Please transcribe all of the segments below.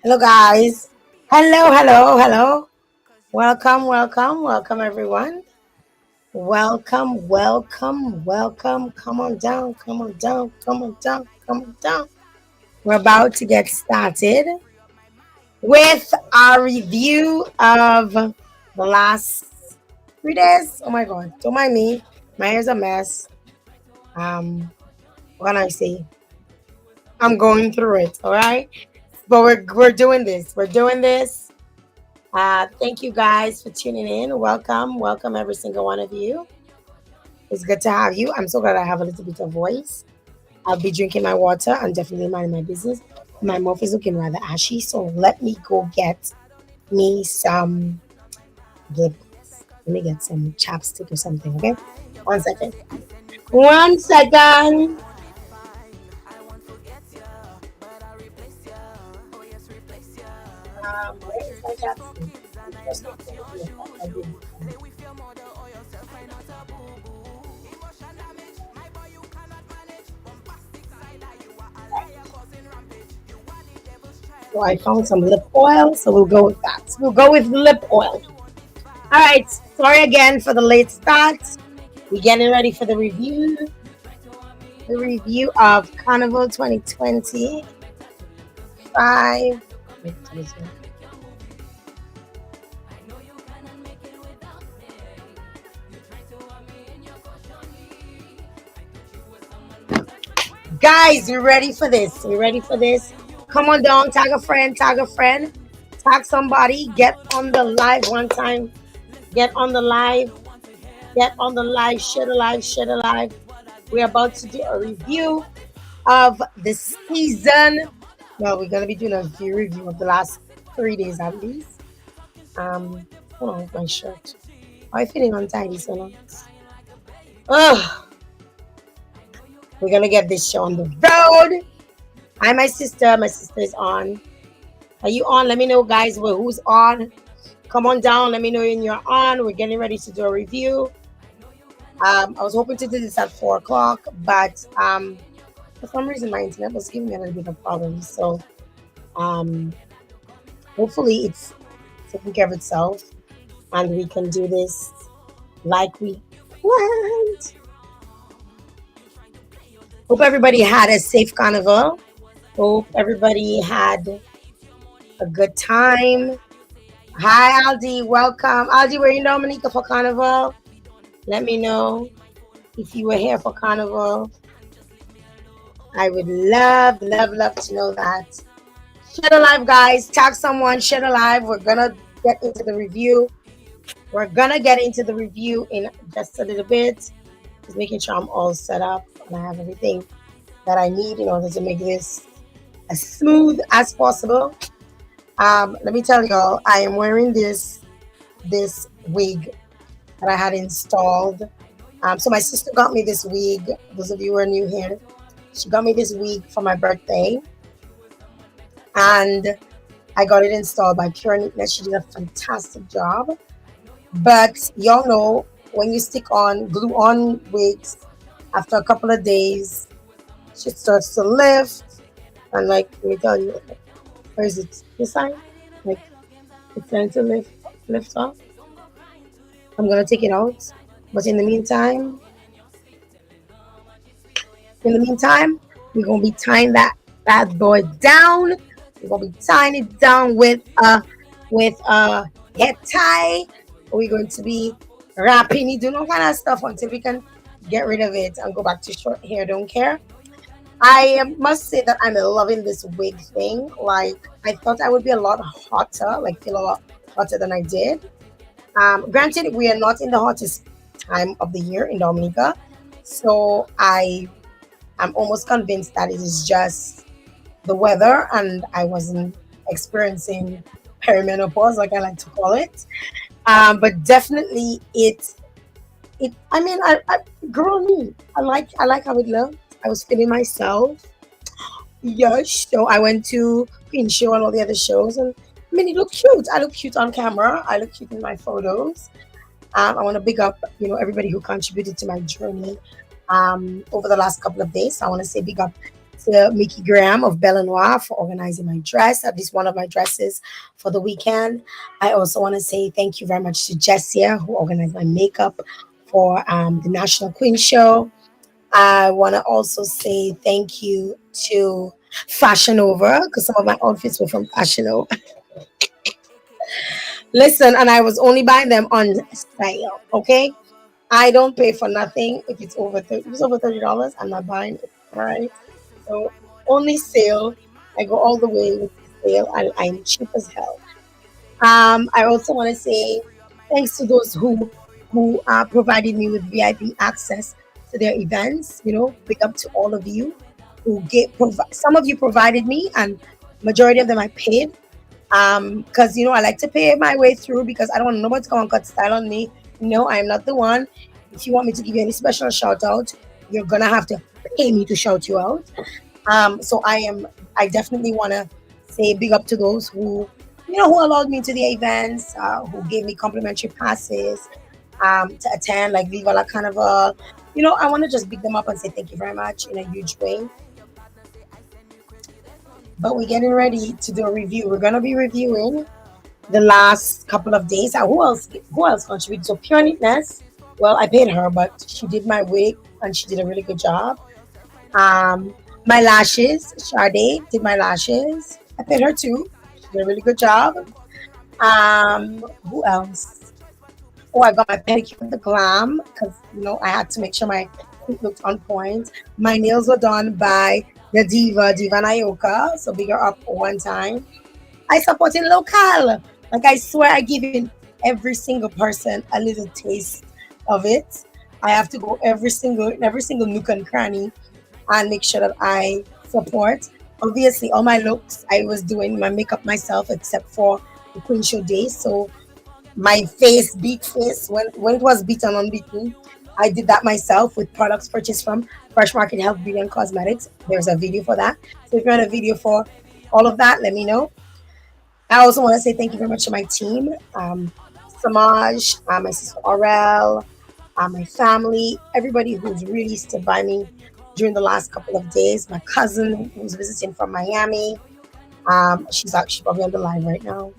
Hello, guys. Hello, hello, hello. Welcome, welcome, welcome, everyone. Welcome, welcome, welcome. Come on down, come on down, come on down, come on down. We're about to get started with our review of the last 3 days. Oh my God, don't mind me. My hair's a mess. What can I say? I'm going through it, all right? But we're doing this. We're doing this. Thank you guys for tuning in. Welcome, welcome every single one of you. It's good to have you. I'm so glad I have a little bit of voice. I'll be drinking my water and definitely minding my business. My mouth is looking rather ashy, so let me go get me some lip gloss. Let me get some chapstick or something, okay? 1 second. 1 second. Where is my chapstick? Just not gonna do it. I did. So I found some lip oil, so we'll go with that. We'll go with lip oil. All right. Sorry again for the late start. We're getting ready for the review. The review of Carnival 2025. Wait, what is it? Guys, we ready for this? We ready for this? Come on down, tag a friend, tag somebody, get on the live one time, get on the live, get on the live, share the live, share the live. We're about to do a review of the season. Well, we're gonna be doing a review of the last 3 days at least. Hold on with my shirt. Why am I feeling untidy so long? Ugh. We're gonna get this show on the road. Hi, my sister. My sister is on. Are you on? Let me know, guys. Who's on? Come on down. Let me know when you're on. We're getting ready to do a review. I was hoping to do this at 4 o'clock, but for some reason my internet was giving me a little bit of problems. So hopefully it's taking care of itself, and we can do this like we planned. Hope everybody had a safe carnival. Hope everybody had a good time. Hi, Aldi. Welcome. Aldi, were you in Dominica for carnival? Let me know if you were here for carnival. I would love, love, love to know that. Share the live, guys. Tag someone. Share the live. We're going to get into the review. We're going to get into the review in just a little bit. Just making sure I'm all set up and I have everything that I need in order to make this as smooth as possible. Let me tell y'all, I am wearing this wig that I had installed. So my sister got me this wig. Those of you who are new here, she got me this wig for my birthday, and I got it installed by Pure Neatness. She did a fantastic job. But y'all know when you stick on glue on wigs, after a couple of days, shit starts to lift. And like, let me tell you, where is it? This side? Like, it's starting to lift off. I'm gonna take it out. But in the meantime, we're gonna be tying that bad boy down. We're gonna be tying it down with a head tie. We're going to be wrapping it, doing all kind of stuff until we can get rid of it and go back to short hair. Don't care. I must say that I'm loving this wig thing. Like, I thought I would be a lot hotter, like feel a lot hotter than I did. Granted, we are not in the hottest time of the year in Dominica, so I'm almost convinced that it is just the weather, and I wasn't experiencing perimenopause, like I like to call it. But definitely, it. I mean, I girl me. I like how it looked. I was feeling myself. Yes. So I went to Queen Show and all the other shows, and I mean, it looked cute. I look cute on camera. I look cute in my photos. I want to big up, everybody who contributed to my journey over the last couple of days. So I want to say big up to Mickey Graham of Belle Noir for organizing my dress, at least one of my dresses for the weekend. I also want to say thank you very much to Jessia who organized my makeup for the National Queen Show. I want to also say thank you to Fashion Over because some of my outfits were from Fashion Over. Listen, and I was only buying them on sale. Okay, I don't pay for nothing if it's over 30. If it's over $30, I'm not buying it. All right. So only sale. I go all the way with the sale, and I'm cheap as hell. I also want to say thanks to those who provided me with VIP access to their events. You know, big up to all of you who some of you provided me, and majority of them I paid. Because I like to pay my way through because I don't want nobody to come and cut style on me. No, I am not the one. If you want me to give you any special shout out, you're gonna have to pay me to shout you out. So I definitely wanna say big up to those who allowed me to the events, who gave me complimentary passes to attend, like Viva la Carnival. I want to just big them up and say thank you very much in a huge way. But we're getting ready to do a review. We're gonna be reviewing the last couple of days. Who else contributed? So Pure Neatness. Well, I paid her, but she did my wig and she did a really good job. Um, my lashes, Sade did my lashes. I paid her too. She did a really good job. Who else? Oh, I got my pedicure at the Glam because I had to make sure my feet looked on point. My nails were done by the Diva Nayoka. So bigger up one time. I support in local. Like I swear, I give in every single person a little taste of it. I have to go every single nook and cranny and make sure that I support. Obviously, all my looks, I was doing my makeup myself, except for the Queen Show days. So my face, beat face, when it was beaten unbeaten, I did that myself with products purchased from Fresh Market Health Beauty and Cosmetics. There's a video for that. So if you want a video for all of that, let me know. I also want to say thank you very much to my team, Samaj, my sister Aurel, my family, everybody who's really stood by me during the last couple of days. My cousin who's visiting from Miami, she's actually probably on the line right now.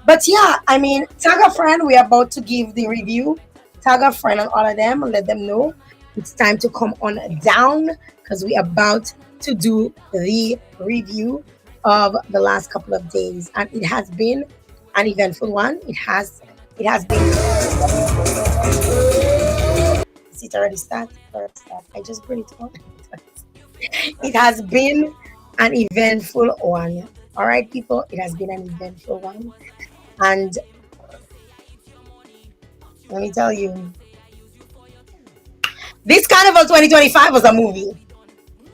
But yeah, I mean, tag a friend. We're about to give the review. Tag a friend on all of them and let them know it's time to come on down because we're about to do the review of the last couple of days, and it has been an eventful one. It has been. Is it already start? Already start. I just put it on. It has been an eventful one. All right, people. It has been an eventful one, and let me tell you, this Carnival 2025 was a movie.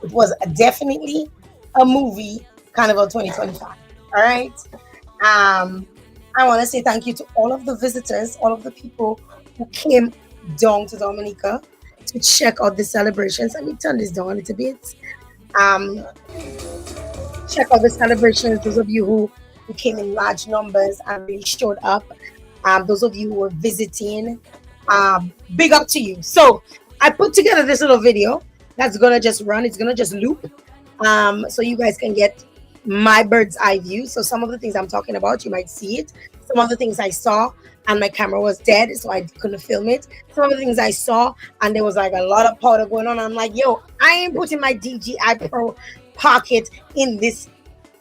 It was definitely a movie, Carnival 2025. All right. Um, I want to say thank you to all of the visitors, all of the people who came down to Dominica to check out the celebrations. Let me turn this down a little bit. Um, check out the celebrations. Those of you who came in large numbers and really showed up. Those of you who were visiting, big up to you. So I put together this little video that's gonna just run. It's gonna just loop, so you guys can get my bird's eye view. So some of the things I'm talking about, you might see it. Some of the things I saw and my camera was dead, so I couldn't film it. Some of the things I saw and there was like a lot of powder going on. I'm like, yo, I ain't putting my DJI Pro pocket in this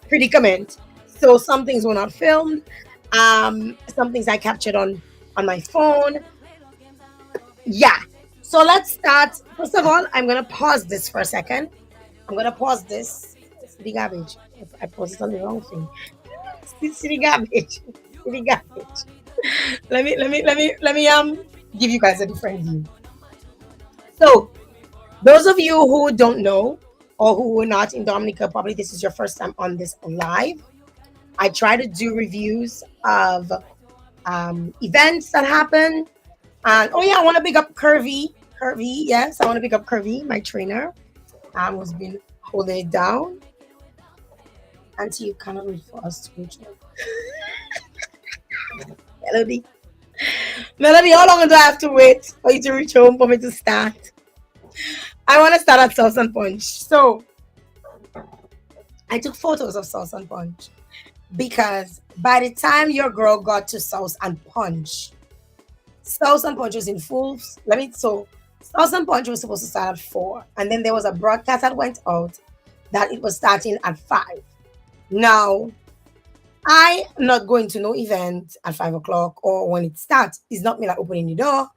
predicament. So some things were not filmed. Some things I captured on my phone. Yeah. So let's start. First of all, I'm gonna pause this for a second. I'm gonna pause this. It's the garbage. I paused it on the wrong thing. It's the garbage. It's the garbage. Let me give you guys a different view. So those of you who don't know or who were not in Dominica, probably this is your first time on this live. I try to do reviews of events that happen. And oh yeah, I want to pick up Curvy. Curvy, yes, I want to pick up Curvy, my trainer, who's been holding it down. Auntie, you cannot wait for us to reach home. Melody. Melody, how long do I have to wait for you to reach home for me to start? I want to start at Sauce and Punch. So I took photos of Sauce and Punch because by the time your girl got to Sauce and Punch was in full. Sauce and Punch was supposed to start at 4, and then there was a broadcast that went out that it was starting at 5. Now, I am not going to no event at 5 o'clock or when it starts. It's not me that opening the door.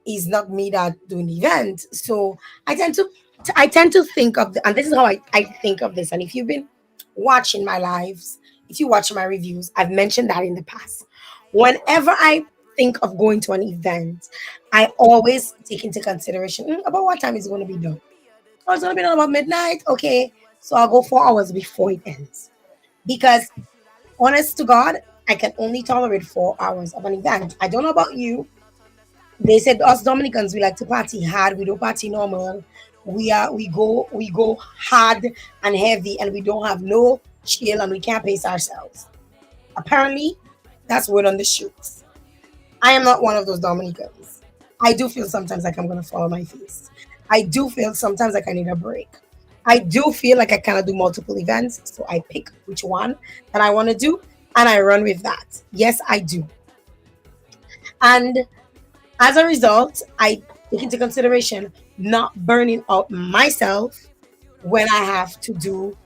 It's not me that doing the event. So I tend to think of and this is how I think of this. And if you've been watching my lives, if you watch my reviews, I've mentioned that in the past. Whenever I think of going to an event, I always take into consideration about what time is it going to be done. Oh, it's going to be done about midnight. Okay, so I'll go 4 hours before it ends because honest to God, I can only tolerate 4 hours of an event. I don't know about you. They said us Dominicans we like to party hard. We don't party normal. We go hard and heavy, and we don't have no chill, and we can't pace ourselves. Apparently, that's word on the streets. I am not one of those Dominicans. I do feel sometimes like I'm gonna fall on my face. I do feel sometimes like I need a break. I do feel like I cannot do multiple events, so I pick which one that I want to do and I run with that. Yes, I do. And as a result, I take into consideration not burning out myself when I have to do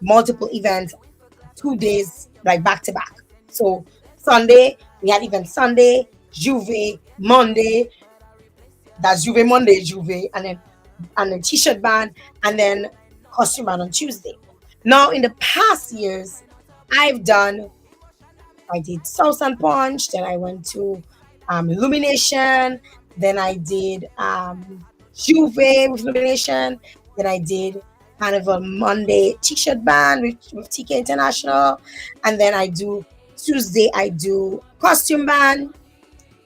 multiple events 2 days like back to back. So Sunday, we had event Sunday, Juve, Monday, that's Juve Monday, Juve, and then t-shirt band, and then costume band on Tuesday. Now in the past years, I've done I did Sauce and Punch, then I went to Illumination, then I did Juve with Illumination, then I did Carnival Monday t-shirt band with TK International, and then I do Tuesday I do costume band.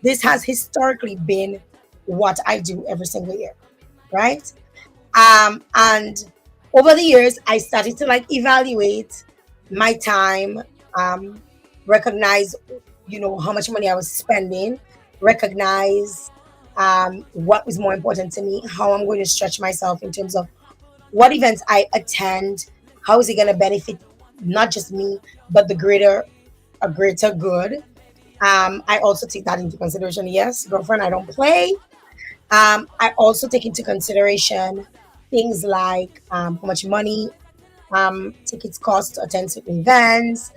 This has historically been what I do every single year, right? And over the years, I started to like evaluate my time, um, recognize, how much money I was spending, recognize what was more important to me, how I'm going to stretch myself in terms of what events I attend, how is it going to benefit not just me, but a greater good. I also take that into consideration. Yes, girlfriend, I don't play. I also take into consideration things like how much money tickets cost to attend certain events.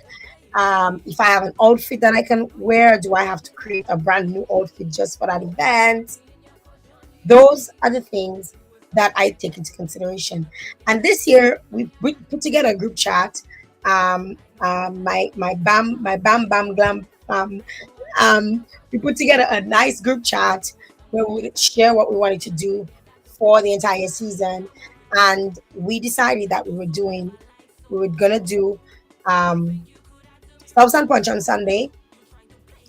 If I have an outfit that I can wear, do I have to create a brand new outfit just for that event? Those are the things that I take into consideration. And this year we put together a group chat. My bam glam we put together a nice group chat where we would share what we wanted to do for the entire season, and we decided that we were gonna do um, Subs and Punch on Sunday.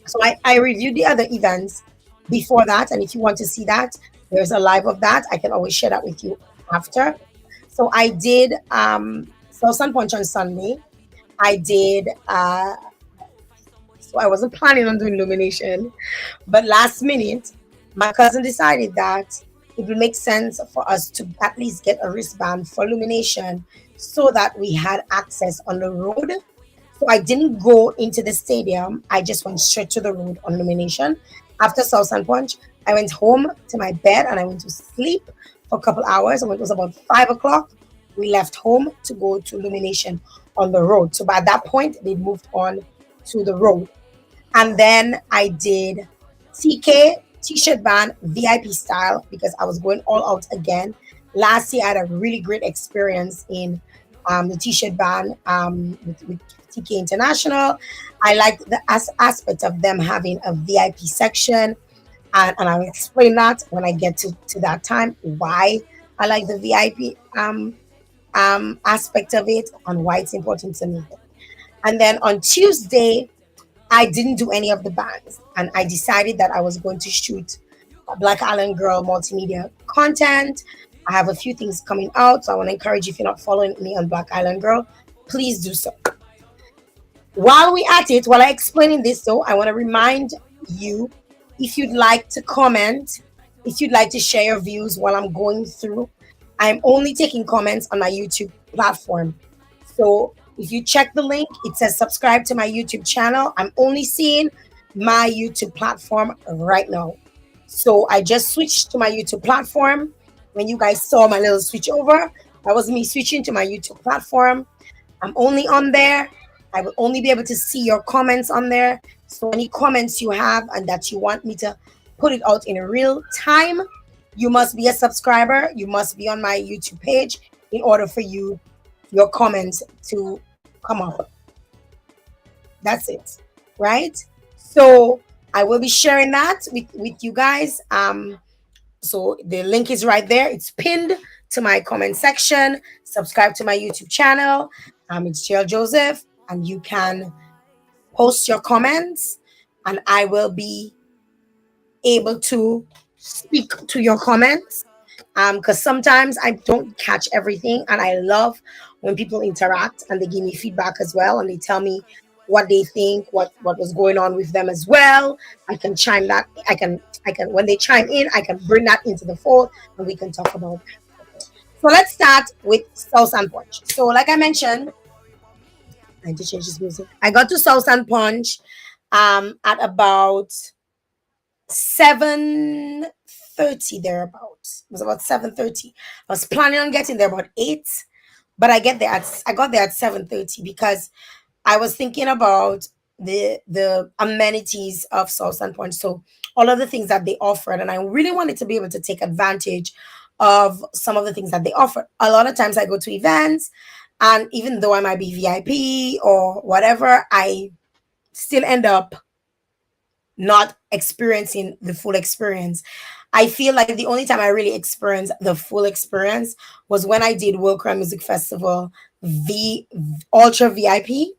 So I reviewed the other events before that, and if you want to see that, there's a live of that. I can always share that with you after. So I did Subs and Punch on Sunday. I did. So I wasn't planning on doing illumination, but last minute, my cousin decided that it would make sense for us to at least get a wristband for illumination so that we had access on the road. So I didn't go into the stadium. I just went straight to the road on illumination. After South and Punch, I went home to my bed and I went to sleep for a couple hours. And when it was about 5 o'clock, we left home to go to illumination on the road. So by that point, they moved on to the road. And then I did TK t-shirt band VIP style because I was going all out again. Last year I had a really great experience in the t-shirt band with TK International. I liked the aspect of them having a VIP section, and I'll explain that when I get to that time why I like the VIP aspect of it and why it's important to me. And then on Tuesday, I didn't do any of the bands, and I decided that I was going to shoot a Black Island Girl multimedia content. I have a few things coming out, so I want to encourage you, if you're not following me on Black Island Girl, please do so. While I explaining this, though, I want to remind you, if you'd like to comment, if you'd like to share your views while I'm going through, I'm only taking comments on my YouTube platform. So if you check the link, it says subscribe to my YouTube channel. I'm only seeing my YouTube platform right now. So I just switched to my YouTube platform. When you guys saw my little switch over, that was me switching to my YouTube platform. I'm only on there. I will only be able to see your comments on there. So any comments you have and that you want me to put it out in real time, you must be a subscriber. You must be on my YouTube page in order for your comments to come up. That's it. Right? So I will be sharing that with you guys. So the link is right there. It's pinned to my comment section. Subscribe to my YouTube channel. It's Jael Joseph, and you can post your comments, and I will be able to speak to your comments. Because sometimes I don't catch everything, and I love when people interact and they give me feedback as well, and they tell me what they think, what was going on with them as well. I can chime that. I can when they chime in, I can bring that into the fold, and we can talk about that. So let's start with Souse and Punch. So like I mentioned, I need to change this music. I got to Souse and Punch at about 7:30 thereabouts. It was about 7:30. I was planning on getting there about 8, but I got there at 7:30 because I was thinking about the amenities of Souse and Punch. So all of the things that they offered, and I really wanted to be able to take advantage of some of the things that they offer. A lot of times I go to events, and even though I might be VIP or whatever, I still end up not experiencing the full experience. I feel like the only time I really experienced the full experience was when I did World Crime Music Festival V Ultra VIP.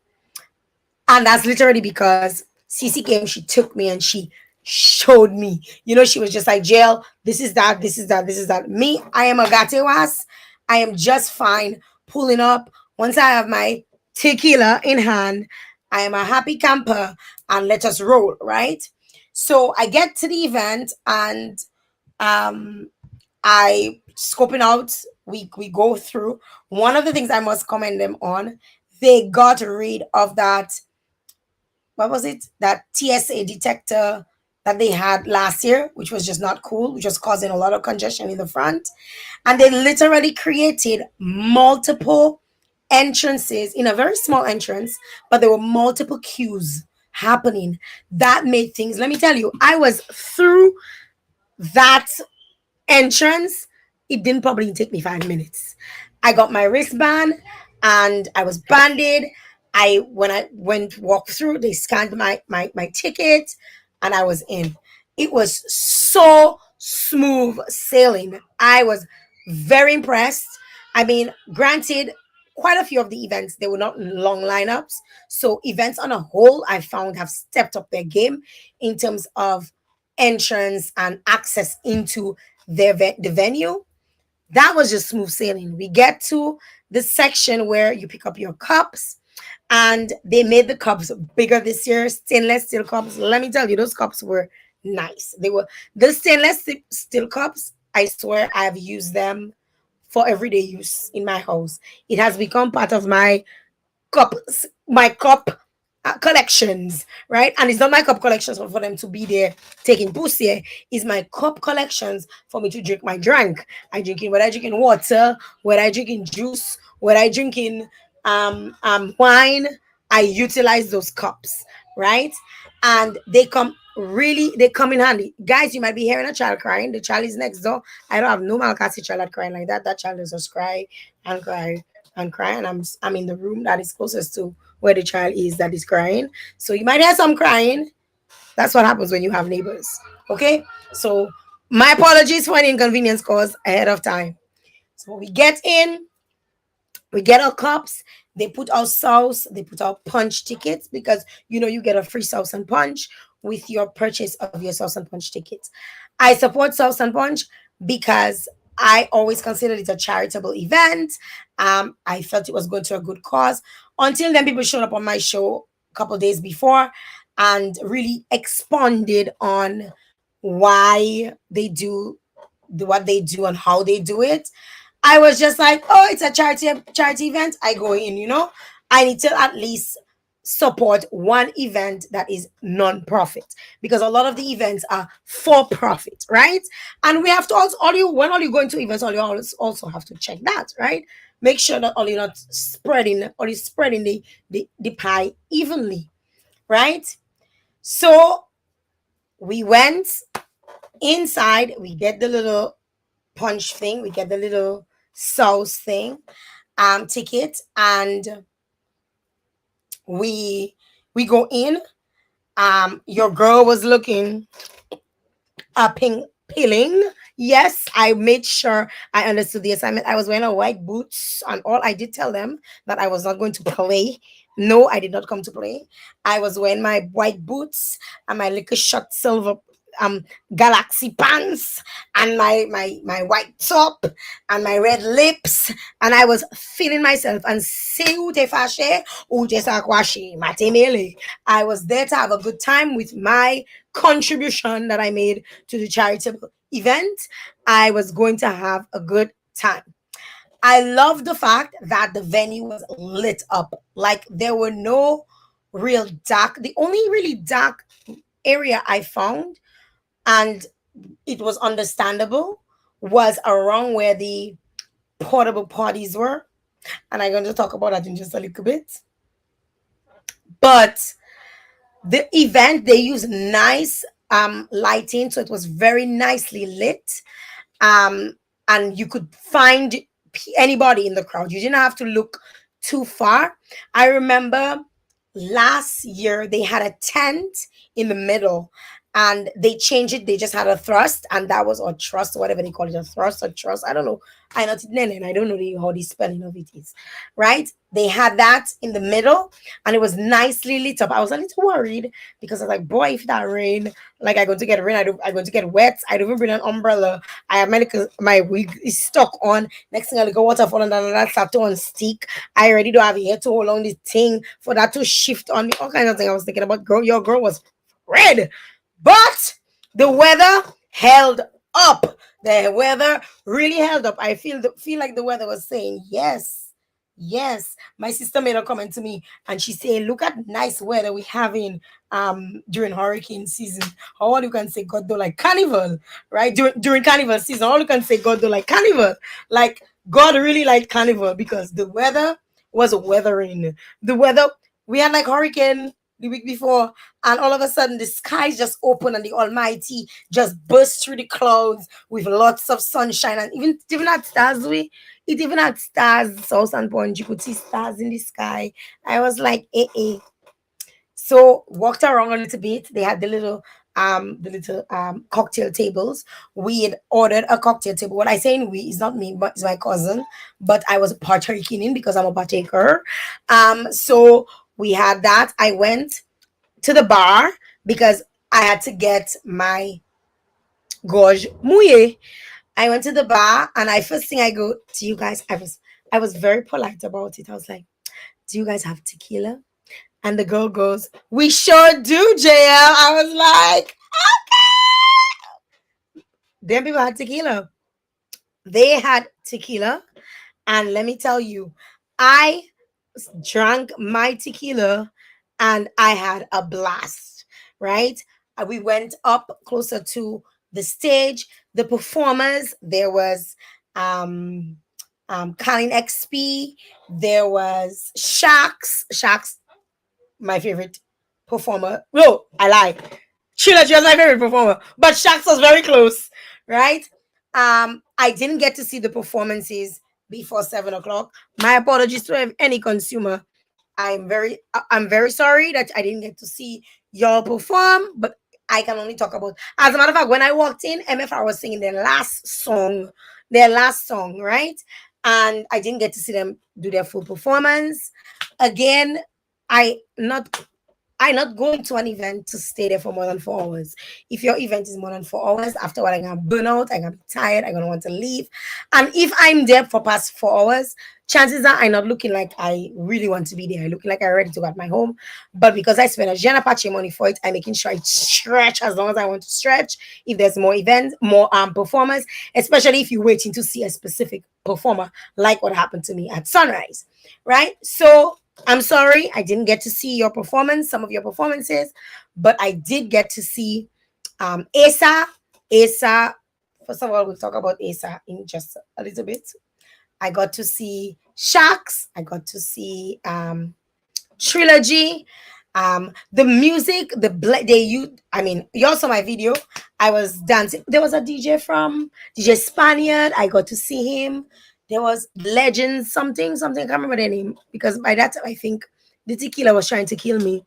And that's literally because Cece came, she took me and she showed me. She was just like, Jael, this is that, this is that, this is that. Me, I am a gatewas. I am just fine pulling up. Once I have my tequila in hand, I am a happy camper and let us roll, right? So I get to the event and I scoping out, we go through. One of the things I must commend them on, they got rid of that, what was it? That TSA detector that they had last year, which was just not cool, which was causing a lot of congestion in the front. And they literally created multiple entrances in a very small entrance, but there were multiple queues happening. That made things, let me tell you, I was through that entrance. It didn't probably take me 5 minutes. I got my wristband and I was banded. When I went walk through, they scanned my ticket and I was in. It was so smooth sailing. I was very impressed. I mean, granted, quite a few of the events, they were not long lineups. So events on a whole, I found, have stepped up their game in terms of entrance and access into the venue. That was just smooth sailing. We get to the section where you pick up your cups, and they made the cups bigger this year, stainless steel cups. Let me tell you, those cups were nice. They were the stainless steel cups. I swear I've used them for everyday use in my house. It has become part of my cup collections, right? And it's not my cup collections for them to be there taking pussy. It's my cup collections for me to drink my drink. Whether I drinking water, whether I drinking juice, whether I drinking wine, I utilize those cups, right? And they come in handy. Guys, you might be hearing a child crying. The child is next door. I don't have no Malcasi child that crying like that. That child is just cry and cry and cry, and I'm in the room that is closest to where the child is that is crying. So you might hear some crying. That's what happens when you have neighbors. Okay? So my apologies for any inconvenience caused ahead of time. So we get in, we get our cups, they put our sauce, they put our punch tickets, because you get a free sauce and punch with your purchase of your sauce and punch tickets. I support sauce and punch because I always considered it a charitable event. I felt it was going to a good cause. Until then, people showed up on my show a couple days before and really expounded on why they do what they do and how they do it. I was just like, oh, it's a charity event. I go in, I need to at least support one event that is non-profit, because a lot of the events are for profit, right? And we have to also, all you going to events, all you also have to check that, right? Make sure that all you're not spreading, or you spreading the pie evenly, right? So we went inside, we get the little punch thing, we get the little Souse thing, ticket, and we we go in. Your girl was looking peeling. Yes, I made sure I understood the assignment. I was wearing a white boots, and all I did tell them that I was not going to play. No, I did not come to play. I was wearing my white boots and my little short silver um galaxy pants, and my white top and my red lips, and I was feeling myself and say ute fashe ute sakwashi matemele. I was there to have a good time with my contribution that I made to the charitable event. I was going to have a good time. I love the fact that the venue was lit up. Like, there were no real dark. The only really dark area I found, and it was understandable, was around where the portable parties were. And I'm going to talk about that in just a little bit. But the event, they used nice lighting, so it was very nicely lit. um and you could find anybody in the crowd. You didn't have to look too far. I remember last year they had a tent in the middle, and they changed it. They just had a thrust, and that was, or trust, whatever they call it, a thrust or trust, I don't know. I not and I don't know how the spelling of it is, right? They had that in the middle, and it was nicely lit up. I was a little worried because I was like, boy, if that rain, like, I'm going to get rain, I'm going to get wet. I don't even bring an umbrella. I have my wig is stuck on. Next thing I look at waterfall, and then that start to on stick. I already don't have a hair to hold on the thing for that to shift on me. All kinds of things I was thinking about. Girl, your girl was red. But the weather held up. The weather really held up. I feel like the weather was saying yes. Yes. My sister made a comment to me, and she said, look at nice weather we having during hurricane season. All you can say, God do like carnival, right? During carnival season, all you can say, God do like carnival. Like, God really liked carnival because the weather was weathering. The weather, we had like hurricane the week before, and all of a sudden the skies just open, and the Almighty just burst through the clouds with lots of sunshine, and even had stars. It even had stars. South and Point, you could see stars in the sky. I was like, eh. So walked around a little bit. They had the little cocktail tables. We had ordered a cocktail table. What I say in we is not me, but it's my cousin. But I was partaking in because I'm a partaker. So we had that. I went to the bar because I had to get my gorge mouille. I went to the bar, and I first thing I go to, you guys, I was very polite about it. I was like, do you guys have tequila? And the girl goes, we sure do, Jael. I was like, them people had tequila. They had tequila. And let me tell you, I drank my tequila, and I had a blast, right? We went up closer to the stage. The performers, there was Colin XP, there was Shax, my favorite performer. No, I lie. Trilogy was my favorite performer, but Shax was very close, right? I didn't get to see the performances before 7 o'clock. My apologies to any consumer. I'm very sorry that I didn't get to see y'all perform, but I can only talk about. As a matter of fact, when I walked in, MFR was singing their last song, right? And I didn't get to see them do their full performance. Again, I not I'm not going to an event to stay there for more than 4 hours. If your event is more than 4 hours, after what I'm gonna burn out, I'm gonna be tired, I'm gonna want to leave. And if I'm there for past 4 hours, chances are I'm not looking like I really want to be there. I looking like I'm ready to go at my home. But because I spend a Jenna Apache money for it, I'm making sure I stretch as long as I want to stretch. If there's more events, more performers, especially if you're waiting to see a specific performer, like what happened to me at Sunrise, right? So I'm sorry I didn't get to see your performance, some of your performances, but I did get to see Asa. Asa, first of all, we'll talk about Asa in just a little bit. I got to see Sharks. I got to see Trilogy. The music, they you. I mean, you also my video. I was dancing. There was a DJ from DJ Spaniard. I got to see him. There was Legends something. I can't remember their name because by that time I think the tequila was trying to kill me.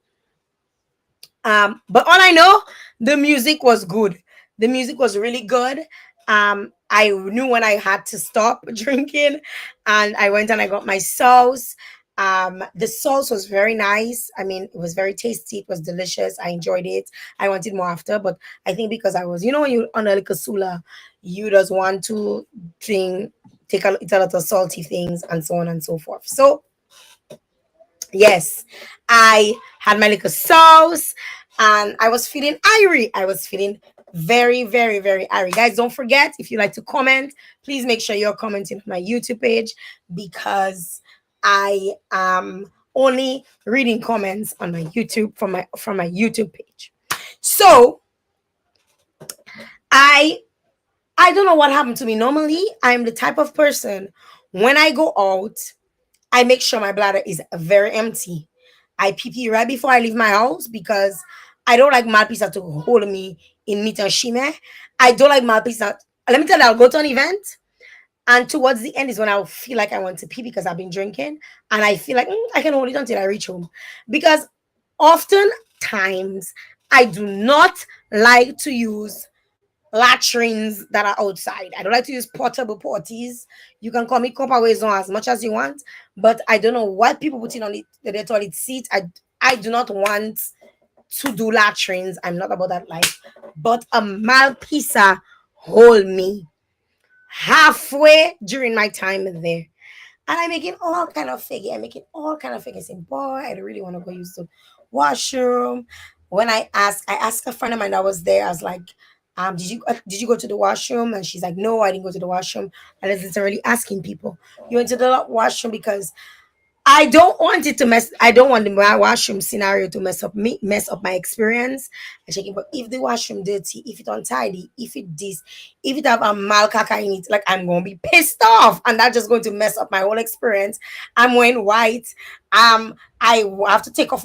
But all I know, the music was good. The music was really good. I knew when I had to stop drinking, and I went and I got my sauce. The sauce was very nice. I mean, it was very tasty. It was delicious. I enjoyed it. I wanted more after, but I think because I was, when you on a liquor sula, you just want to drink, eat a lot of salty things, and so on and so forth. So yes, I had my little sauce and I was feeling irie. I was feeling very, very, very irie. Guys, don't forget if you like to comment, please make sure you're commenting on my YouTube page because I am only reading comments on my YouTube from my YouTube page. So I I don't know what happened to me. Normally, I'm the type of person when I go out, I make sure my bladder is very empty. I pee pee right before I leave my house because I don't like mad pizza to hold me in meat and shime. I don't like mad pizza. Let me tell you, I'll go to an event and towards the end is when I'll feel like I want to pee because I've been drinking and I feel like I can hold it until I reach home. Because often times I do not like to use latrines that are outside. I don't like to use portable potties. You can call me copper ways on as much as you want, but I don't know what people put in on the toilet seat. I do not want to do latrines. I'm not about that life. But a Malpisa hold me halfway during my time there. And I'm making all kind of figure. I'm making all kind of figures. Saying, boy, I don't really want to go use the washroom. When I asked a friend of mine that was there. I was like, did you go to the washroom? And she's like, no, I didn't go to the washroom. And I was literally asking people, you went to the washroom because I don't want it to mess. I don't want the washroom scenario to mess up my experience. I checking, but if the washroom dirty, if it untidy, if it have a malcaca in it, like I'm gonna be pissed off, and that's just going to mess up my whole experience. I'm wearing white. I have to take off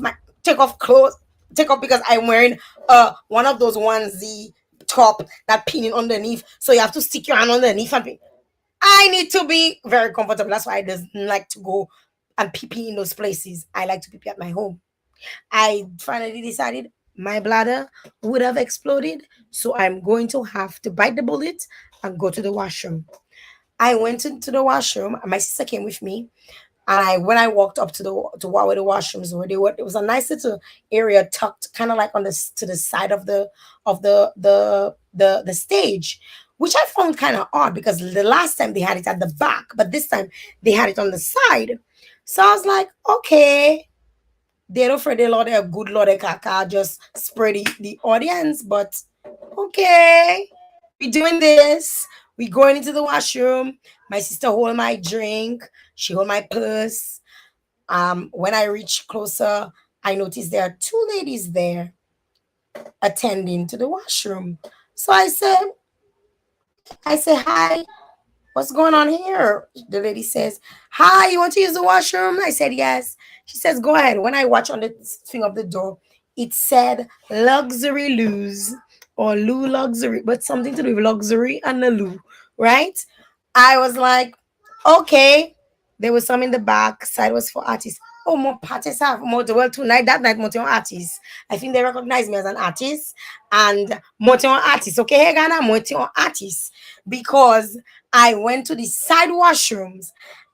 clothes, take off because I'm wearing one of those onesie top that pinning underneath, so you have to stick your hand underneath and pin. I need to be very comfortable. That's why I doesn't like to go and pee pee in those places. I like to pee pee at my home. I finally decided my bladder would have exploded, so I'm going to have to bite the bullet and go to the washroom. I went into the washroom, and my sister came with me. And when I walked up to where the washrooms were, it was a nice little area tucked, kind of like on to the side of the stage, which I found kind of odd because the last time they had it at the back, but this time they had it on the side. So I was like, okay, they don't afraid they Lord, they're good Lord, they caca, just spread the audience, but okay, we doing this. We going into the washroom. My sister hold my drink. She hold my purse. When I reach closer, I noticed there are two ladies there attending to the washroom. So I say, hi, what's going on here? The lady says, hi, you want to use the washroom? I said, yes. She says, go ahead. When I watch on the thing of the door, it said luxury loos or loo luxury, but something to do with luxury and the loo, right? I was like, okay. There was some in the back. Side was for artists. Oh, more parties have more. Well, tonight, that night, more artists. I think they recognize me as an artist and more artists. Okay, hey, Ghana, more artists because I went to the side washrooms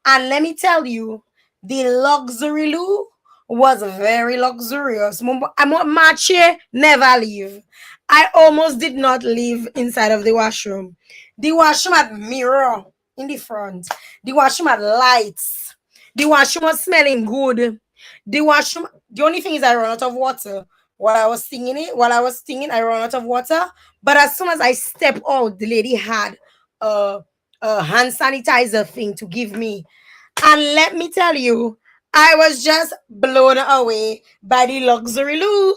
and let me tell you, the luxury loo was very luxurious. Mache never leave. I almost did not leave inside of the washroom. The washroom had mirror in the front. The washroom had lights. The washroom was smelling good. The washroom. The only thing is, I ran out of water while I was singing it. While I was singing, I ran out of water. But as soon as I step out, the lady had a, a hand sanitizer thing to give me. And let me tell you, I was just blown away by the luxury loo.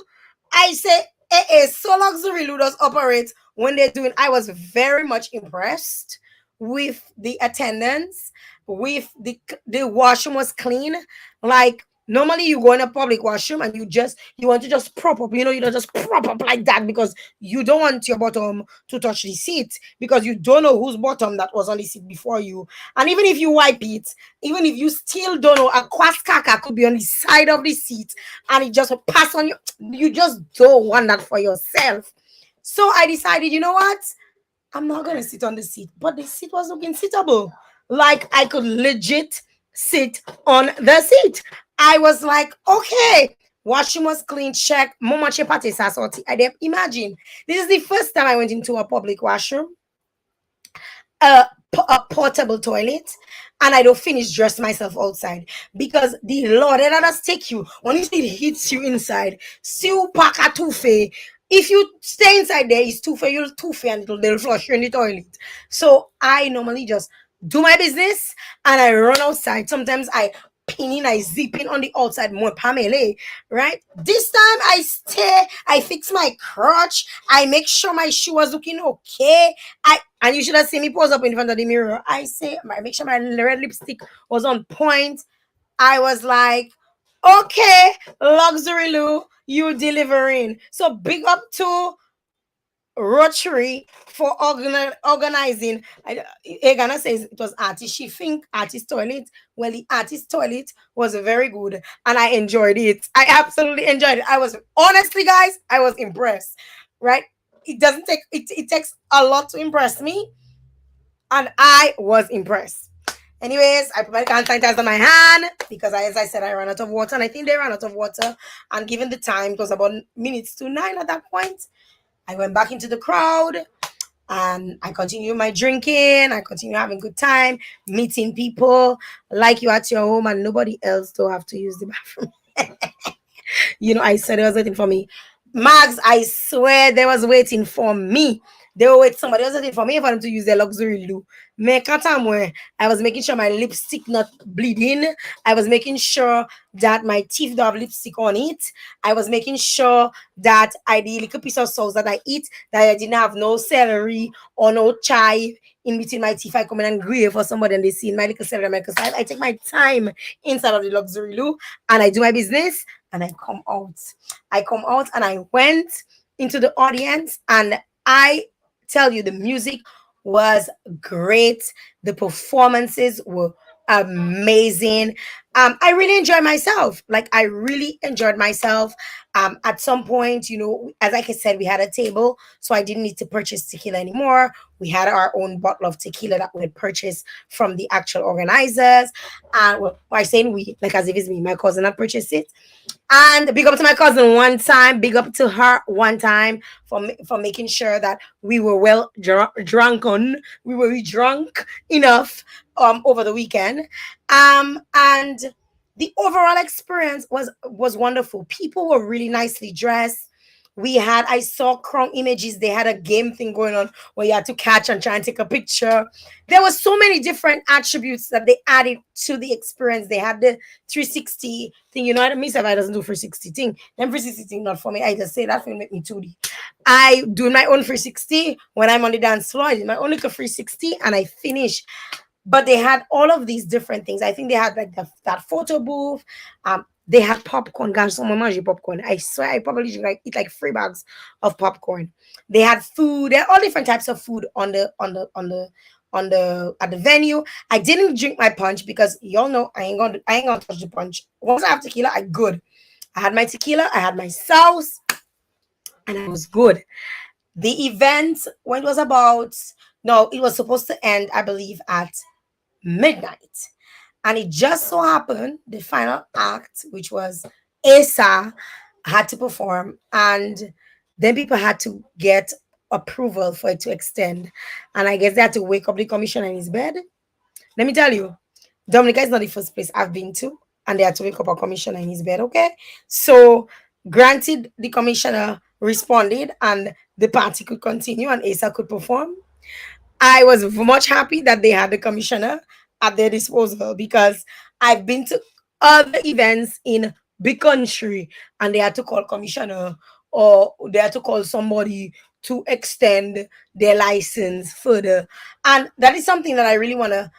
I say it is so luxury loo does operate when they're doing. I was very much impressed with the attendance, with the washroom was clean. Like normally you go in a public washroom and you want to just prop up, you don't just prop up like that because you don't want your bottom to touch the seat because you don't know whose bottom that was on the seat before you. And even if you wipe it, even if you still don't know, a quaskaka could be on the side of the seat and it just pass on you. You just don't want that for yourself. So I decided, you know what? I'm not gonna sit on the seat, but the seat was looking sittable. Like I could legit sit on the seat. I was like, okay, washroom was clean, check. Mama chepate sasoti. I didn't imagine. This is the first time I went into a public washroom, a portable toilet, and I don't finish dress myself outside because the Lord let us take you when it hits you inside. Siu paka tufe. If you stay inside there, it's tufe, you'll tufe and they'll flush you in the toilet. So I normally just do my business and I run outside. Sometimes I pin in, I zip in on the outside more pamele, right? This time I stay, I fix my crotch, I make sure my shoe was looking okay. And you should have seen me pose up in front of the mirror. I make sure my red lipstick was on point. I was like, okay, luxury Lou, you delivering. So big up to Rotary for organizing. Egana says it was artist. She think artist toilet. Well, the artist toilet was very good, and I enjoyed it. I absolutely enjoyed it. I was honestly, guys, I was impressed. Right? It doesn't take it. It takes a lot to impress me, and I was impressed. Anyways, I put my hand sanitizer on my hand because, as I said, I ran out of water, and I think they ran out of water. And given the time, it was about minutes to 9 at that point. I went back into the crowd and I continue my drinking. I continue having good time, meeting people like you at your home, and nobody else don't have to use the bathroom. I said there was waiting for me. Max, I swear they was waiting for me. They were waiting, somebody was waiting for me for them to use their luxury loo. I was making sure my lipstick not bleeding. I was making sure that my teeth don't have lipstick on it. I was making sure that I the little piece of sauce that I eat, that I didn't have no celery or no chive in between my teeth. I come in and grave for somebody and they see my little celery, because I take my time inside of the luxury loo and I do my business and I come out. I come out and I went into the audience and I tell you the music was great. The performances were amazing. I really enjoyed myself. Like I really enjoyed myself. At some point, as like I said, we had a table, so I didn't need to purchase tequila anymore. We had our own bottle of tequila that we had purchased from the actual organizers. And well, I saying we, like as if it's me, my cousin had purchased it. And big up to my cousin one time, big up to her one time for making sure that we were well we were drunk enough over the weekend. And the overall experience was wonderful. People were really nicely dressed. I saw Crown Images, they had a game thing going on where you had to catch and try and take a picture. There was so many different attributes that they added to the experience. They had the 360 thing. You know what I mean? If I doesn't do 360 thing, then 360 thing not for me. I just say that will make me 2D. I do my own 360 when I'm on the dance floor. I did my own little 360 and I finish. But they had all of these different things. I think they had like that photo booth. They had popcorn. Guys, someone mange popcorn. I swear, I probably should like eat like 3 bags of popcorn. They had food. They had all different types of food at the venue. I didn't drink my punch because y'all know I ain't gonna touch the punch. Once I have tequila, I good. I had my tequila. I had my sauce, and I was good. The event when it was about no, it was supposed to end, I believe, at midnight. And it just so happened the final act, which was Asa had to perform, and then people had to get approval for it to extend. And I guess they had to wake up the commissioner in his bed. Let me tell you, Dominica is not the first place I've been to, and they had to wake up a commissioner in his bed. Okay, so granted, the commissioner responded, and the party could continue, and Asa could perform. I was much happy that they had the commissioner at their disposal because I've been to other events in big country and they had to call commissioner or they had to call somebody to extend their license further. And that is something that I really want to,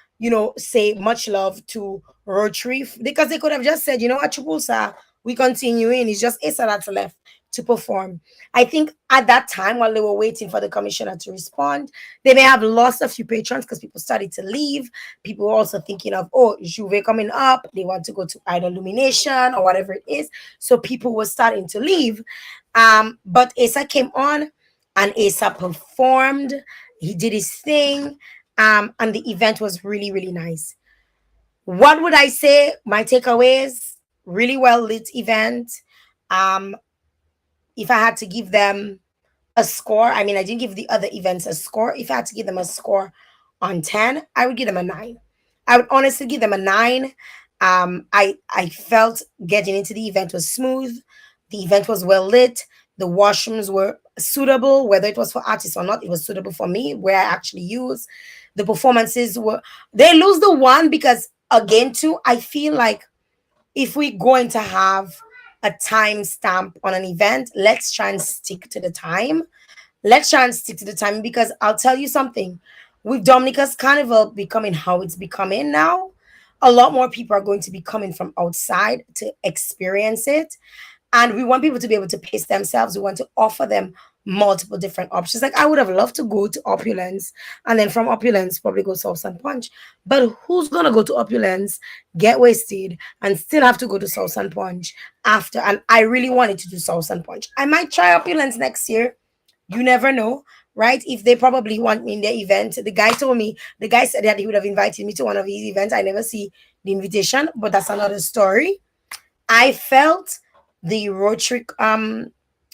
say much love to Rotary because they could have just said, you know what, Chubusa, we continuing. It's just Asa that's left to perform. I think at that time, while they were waiting for the commissioner to respond, they may have lost a few patrons because people started to leave. People were also thinking of, oh, Juve coming up. They want to go to either Illumination or whatever it is. So people were starting to leave. But Asa came on and Asa performed. He did his thing. And the event was really, really nice. What would I say? My takeaways, really well lit event. Um, if I had to give them a score, I mean, I didn't give the other events a score. If I had to give them a score on 10, I would give them a 9. I would honestly give them a 9. I felt getting into the event was smooth. The event was well lit. The washrooms were suitable, whether it was for artists or not. It was suitable for me, where I actually use. The performances were, they lose the one because, again, too, I feel like if we're going to have a time stamp on an event, let's try and stick to the time. Let's try and stick to the time because I'll tell you something. With Dominica's Carnival becoming how it's becoming now, a lot more people are going to be coming from outside to experience it. And we want people to be able to pace themselves. We want to offer them multiple different options. Like I would have loved to go to Opulence and then from Opulence probably go Sauce and Punch. But who's gonna go to Opulence, get wasted, and still have to go to Sauce and Punch after? And I really wanted to do Sauce and Punch. I might try Opulence next year. You never know, right? If they probably want me in their event. The guy told me, the guy said that he would have invited me to one of his events. I never see the invitation, but that's another story. I felt the Rotary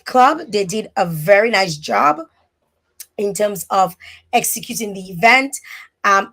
Club, they did a very nice job in terms of executing the event.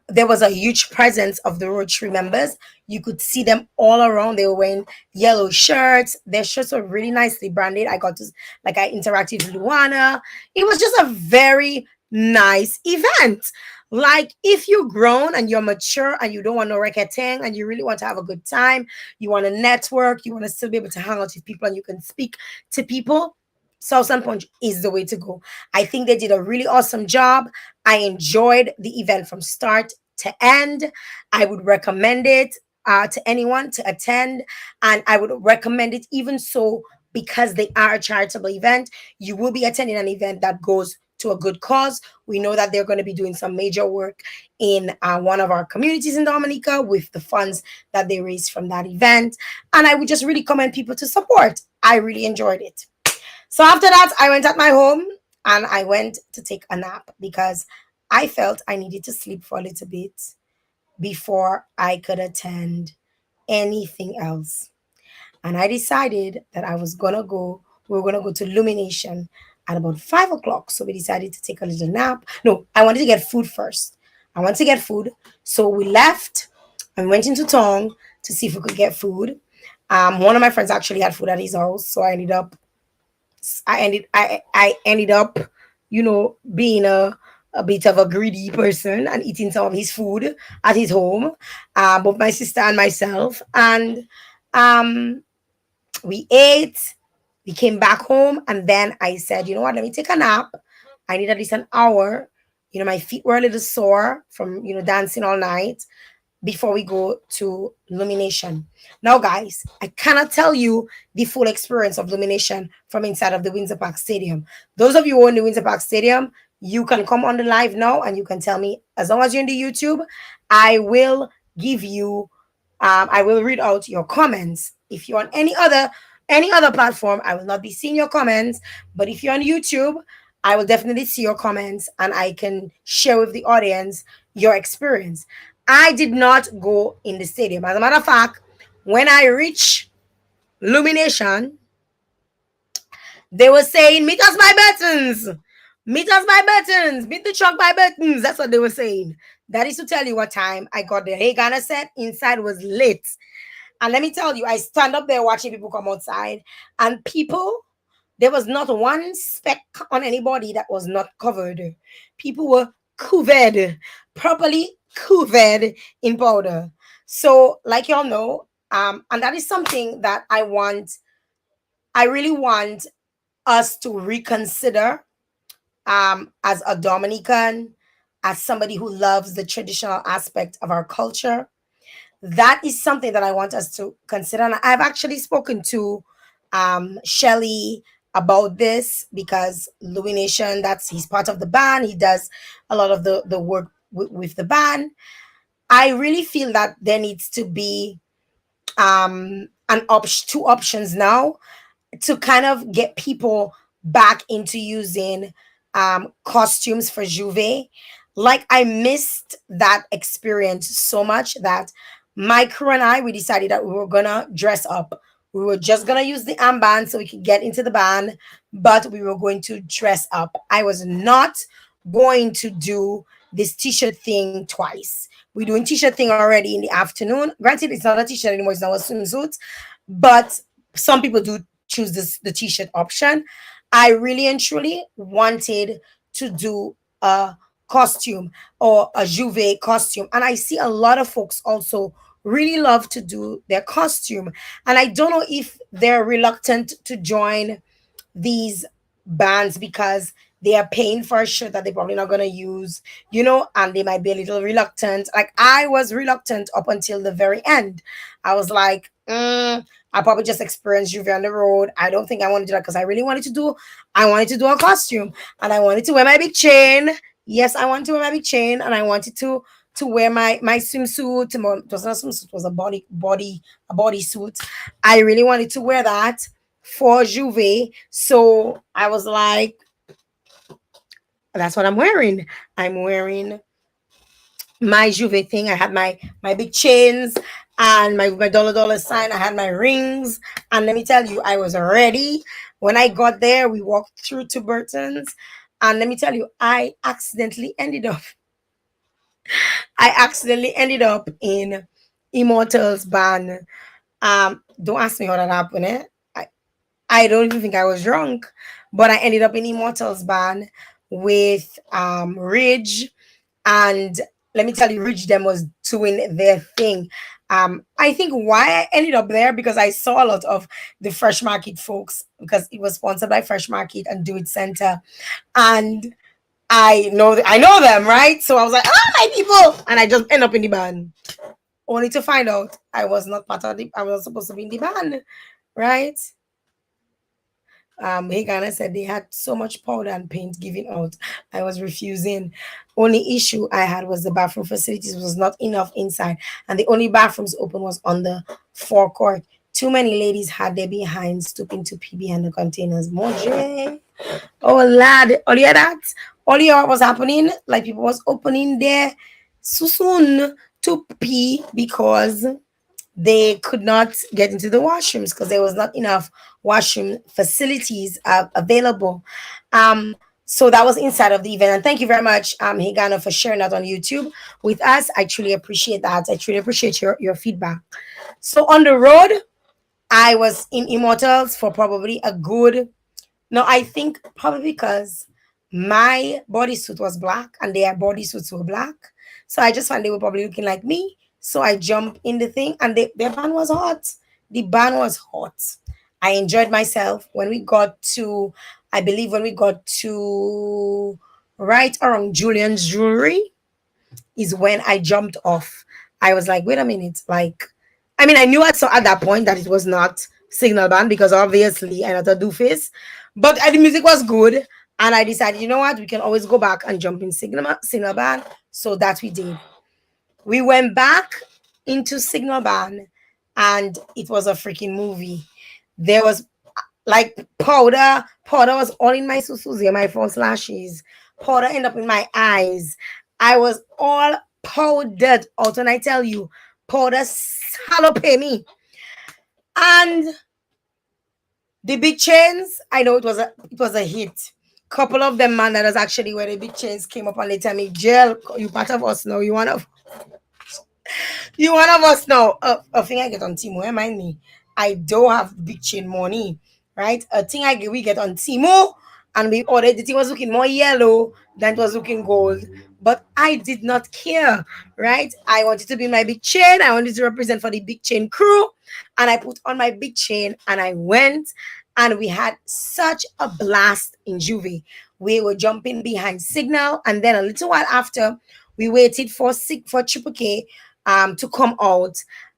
There was a huge presence of the Rotary members. You could see them all around. They were wearing yellow shirts. Their shirts were really nicely branded. I interacted with Luana. It was just a very nice event. Like if you're grown and you're mature and you don't want no racketing and you really want to have a good time, you want to network, you want to still be able to hang out with people and you can speak to people, South and Punch is the way to go. I think they did a really awesome job. I enjoyed the event from start to end. I would recommend it to anyone to attend, and I would recommend it even so because they are a charitable event. You will be attending an event that goes to a good cause. We know that they're going to be doing some major work in one of our communities in Dominica with the funds that they raised from that event. And I would just really commend people to support. I really enjoyed it. So after that, I went at my home and I went to take a nap because I felt I needed to sleep for a little bit before I could attend anything else. And I decided that we were gonna go to Illumination at about 5 o'clock. So we decided to take a little nap. No, I wanted to get food first. I wanted to get food. So we left and went into town to see if we could get food. One of my friends actually had food at his house, so I ended up, being a bit of a greedy person and eating some of his food at his home, both my sister and myself. And um, we ate, we came back home, and then I said, you know what, let me take a nap. I need at least an hour. My feet were a little sore from, dancing all night before we go to Illumination. Now, guys, I cannot tell you the full experience of Illumination from inside of the Windsor Park Stadium. Those of you who are in the Windsor Park Stadium, you can come on the live now and you can tell me, as long as you're in the YouTube, I will give you, I will read out your comments. If you're on any other platform, I will not be seeing your comments. But if you're on YouTube, I will definitely see your comments and I can share with the audience your experience. I did not go in the stadium. As a matter of fact, when I reached Illumination, they were saying, meet us by buttons. Meet us by buttons. Meet the truck by buttons. That's what they were saying. That is to tell you what time I got there. Hey, Ghana said inside was lit. And let me tell you, I stand up there watching people come outside. And people, there was not one speck on anybody that was not covered. People were covered, properly covered in powder. So, like y'all know, and that is something that I really want us to reconsider as a Dominican, as somebody who loves the traditional aspect of our culture. That is something that I want us to consider. And I've actually spoken to Shelly about this because Louis Nation, he's part of the band. He does a lot of the work with the band. I really feel that there needs to be two options now to kind of get people back into using costumes for Juve. Like I missed that experience so much that my crew and I, we decided that we were gonna dress up. We were just gonna use the armband so we could get into the band, but we were going to dress up. I was not going to do this t-shirt thing twice. We're doing t-shirt thing already in the afternoon. Granted, it's not a t-shirt anymore, it's now a swimsuit, but some people do choose the t-shirt option. I really and truly wanted to do a costume or a Juve costume, and I see a lot of folks also really love to do their costume, and I don't know if they're reluctant to join these bands because they are paying for a shirt that they're probably not going to use, and they might be a little reluctant. Like I was reluctant up until the very end. I was like, I probably just experienced Juve on the road. I don't think I want to do that because I wanted to do a costume and I wanted to wear my big chain. Yes, I wanted to wear my big chain and I wanted to wear my swimsuit. It wasn't a swimsuit, it was a bodysuit. I really wanted to wear that for Juve. So I was like, that's what I'm wearing. I'm wearing my Juve thing. I had my big chains and my dollar sign. I had my rings. And let me tell you, I was ready. When I got there, we walked through to Burton's. And let me tell you, I accidentally ended up in Immortals band. Don't ask me how that happened. I don't even think I was drunk, but I ended up in Immortals band with Ridge, and let me tell you, Ridge them was doing their thing. I think why I ended up there because I saw a lot of the Fresh Market folks because it was sponsored by Fresh Market and Do It Center, and I know them, right? So I was like, my people, and I just end up in the band, only to find out I was not part of I was supposed to be in the band, right? Hagana said they had so much powder and paint giving out. I was refusing. Only issue I had was the bathroom facilities was not enough inside, and the only bathrooms open was on the forecourt. Too many ladies had their behinds stooping to pee behind the containers. Moje. Oh lad, all you hear that? All you hear what was happening? Like people was opening their soon to pee because they could not get into the washrooms because there was not enough washroom facilities available. So that was inside of the event. And thank you very much, Higano, for sharing that on YouTube with us. I truly appreciate that. I truly appreciate your feedback. So on the road, I was in Immortals for probably a good, no, I think probably because my bodysuit was black and their bodysuits were black. So I just found they were probably looking like me. So I jumped in the thing and their band was hot. The band was hot. I enjoyed myself when we got to, I believe when we got to right around Julian's Jewelry is when I jumped off. I was like, wait a minute. Like, I mean, I knew at that point that it was not Signal Band because obviously I'm not a doofus, but the music was good. And I decided, you know what, we can always go back and jump in Signal Band. So that we did. We went back into Signal Band and it was a freaking movie. There was like powder was all in my susuzi, my false lashes. Powder ended up in my eyes. I was all powdered out, and I tell you, powder salopay me. And The big chains, I know it was a hit. Couple of them, man, that was actually where the big chains came up and they tell me, Jail, you part of us now. You one of us now. A thing I get on Timo, remind me. I don't have big chain money, right? A thing we get on Timo, and we ordered the thing was looking more yellow than it was looking gold. But I did not care, right? I wanted to be my big chain. I wanted to represent for the big chain crew, and I put on my big chain and I went, and we had such a blast in Juve. We were jumping behind Signal, and then a little while after, we waited for Triple K to come out.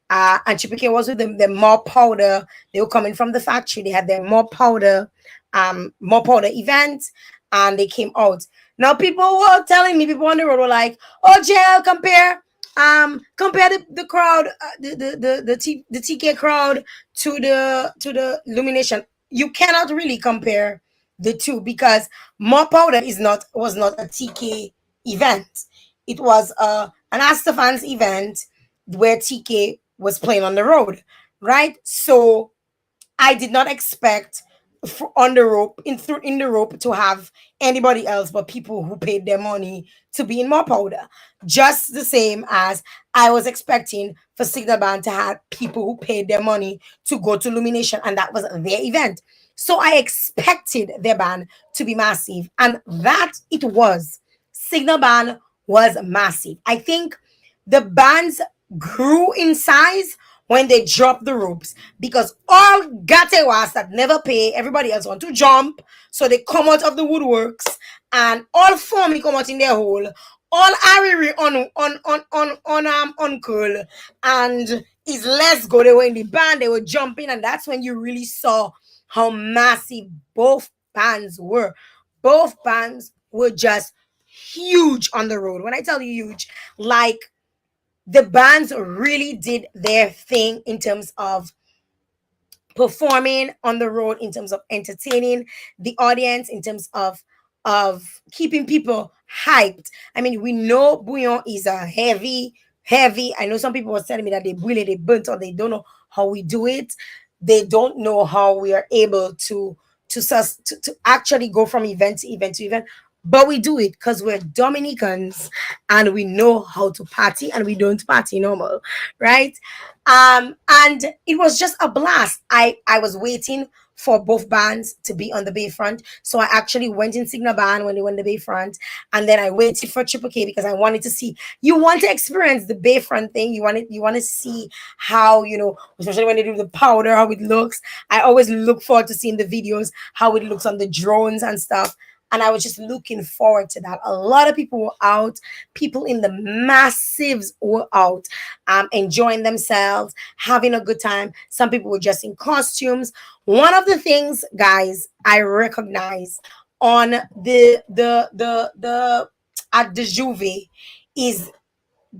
And Triple K was with the more powder. They were coming from the factory. They had their more powder event, and they came out. Now people were telling me, people on the road were like, "Oh, Jael, compare the crowd, the TK crowd to the illumination. You cannot really compare the two because more powder is not was not a TK event. It was an Astafans event where TK was playing on the road, right? So I did not expect on the rope in the rope to have anybody else but people who paid their money to be in more powder. Just the same as I was expecting for Signal Band to have people who paid their money to go to Illumination, and that was their event. So I expected their band to be massive, and that it was. Signal Band was massive. I think the bands grew in size when they dropped the ropes because all gatewas that never pay, everybody else want to jump, so they come out of the woodworks and all family come out in their hole. All Ariri on uncle and is let's go. They were in the band, they were jumping, and that's when you really saw how massive both bands were. Both bands were just huge on the road. When I tell you huge, like the bands really did their thing in terms of performing on the road, in terms of entertaining the audience, in terms of keeping people hyped. I mean, we know bouillon is a heavy. I know some people were telling me that they burnt or they don't know how we do it. They don't know how we are able to actually go from event to event to event. But we do it because we're Dominicans and we know how to party and we don't party normal, right? And it was just a blast. I was waiting for both bands to be on the Bayfront, so I actually went in Signal Band when they went the Bayfront, and then I waited for Triple K because I wanted to see. You want to experience the Bayfront thing. You want to see how, especially when they do the powder, how it looks. I always look forward to seeing the videos, how it looks on the drones and stuff. And I was just looking forward to that. A lot of people were out. People in the massives were out, enjoying themselves, having a good time. Some people were just in costumes. One of the things, guys, I recognize on the at the Juve is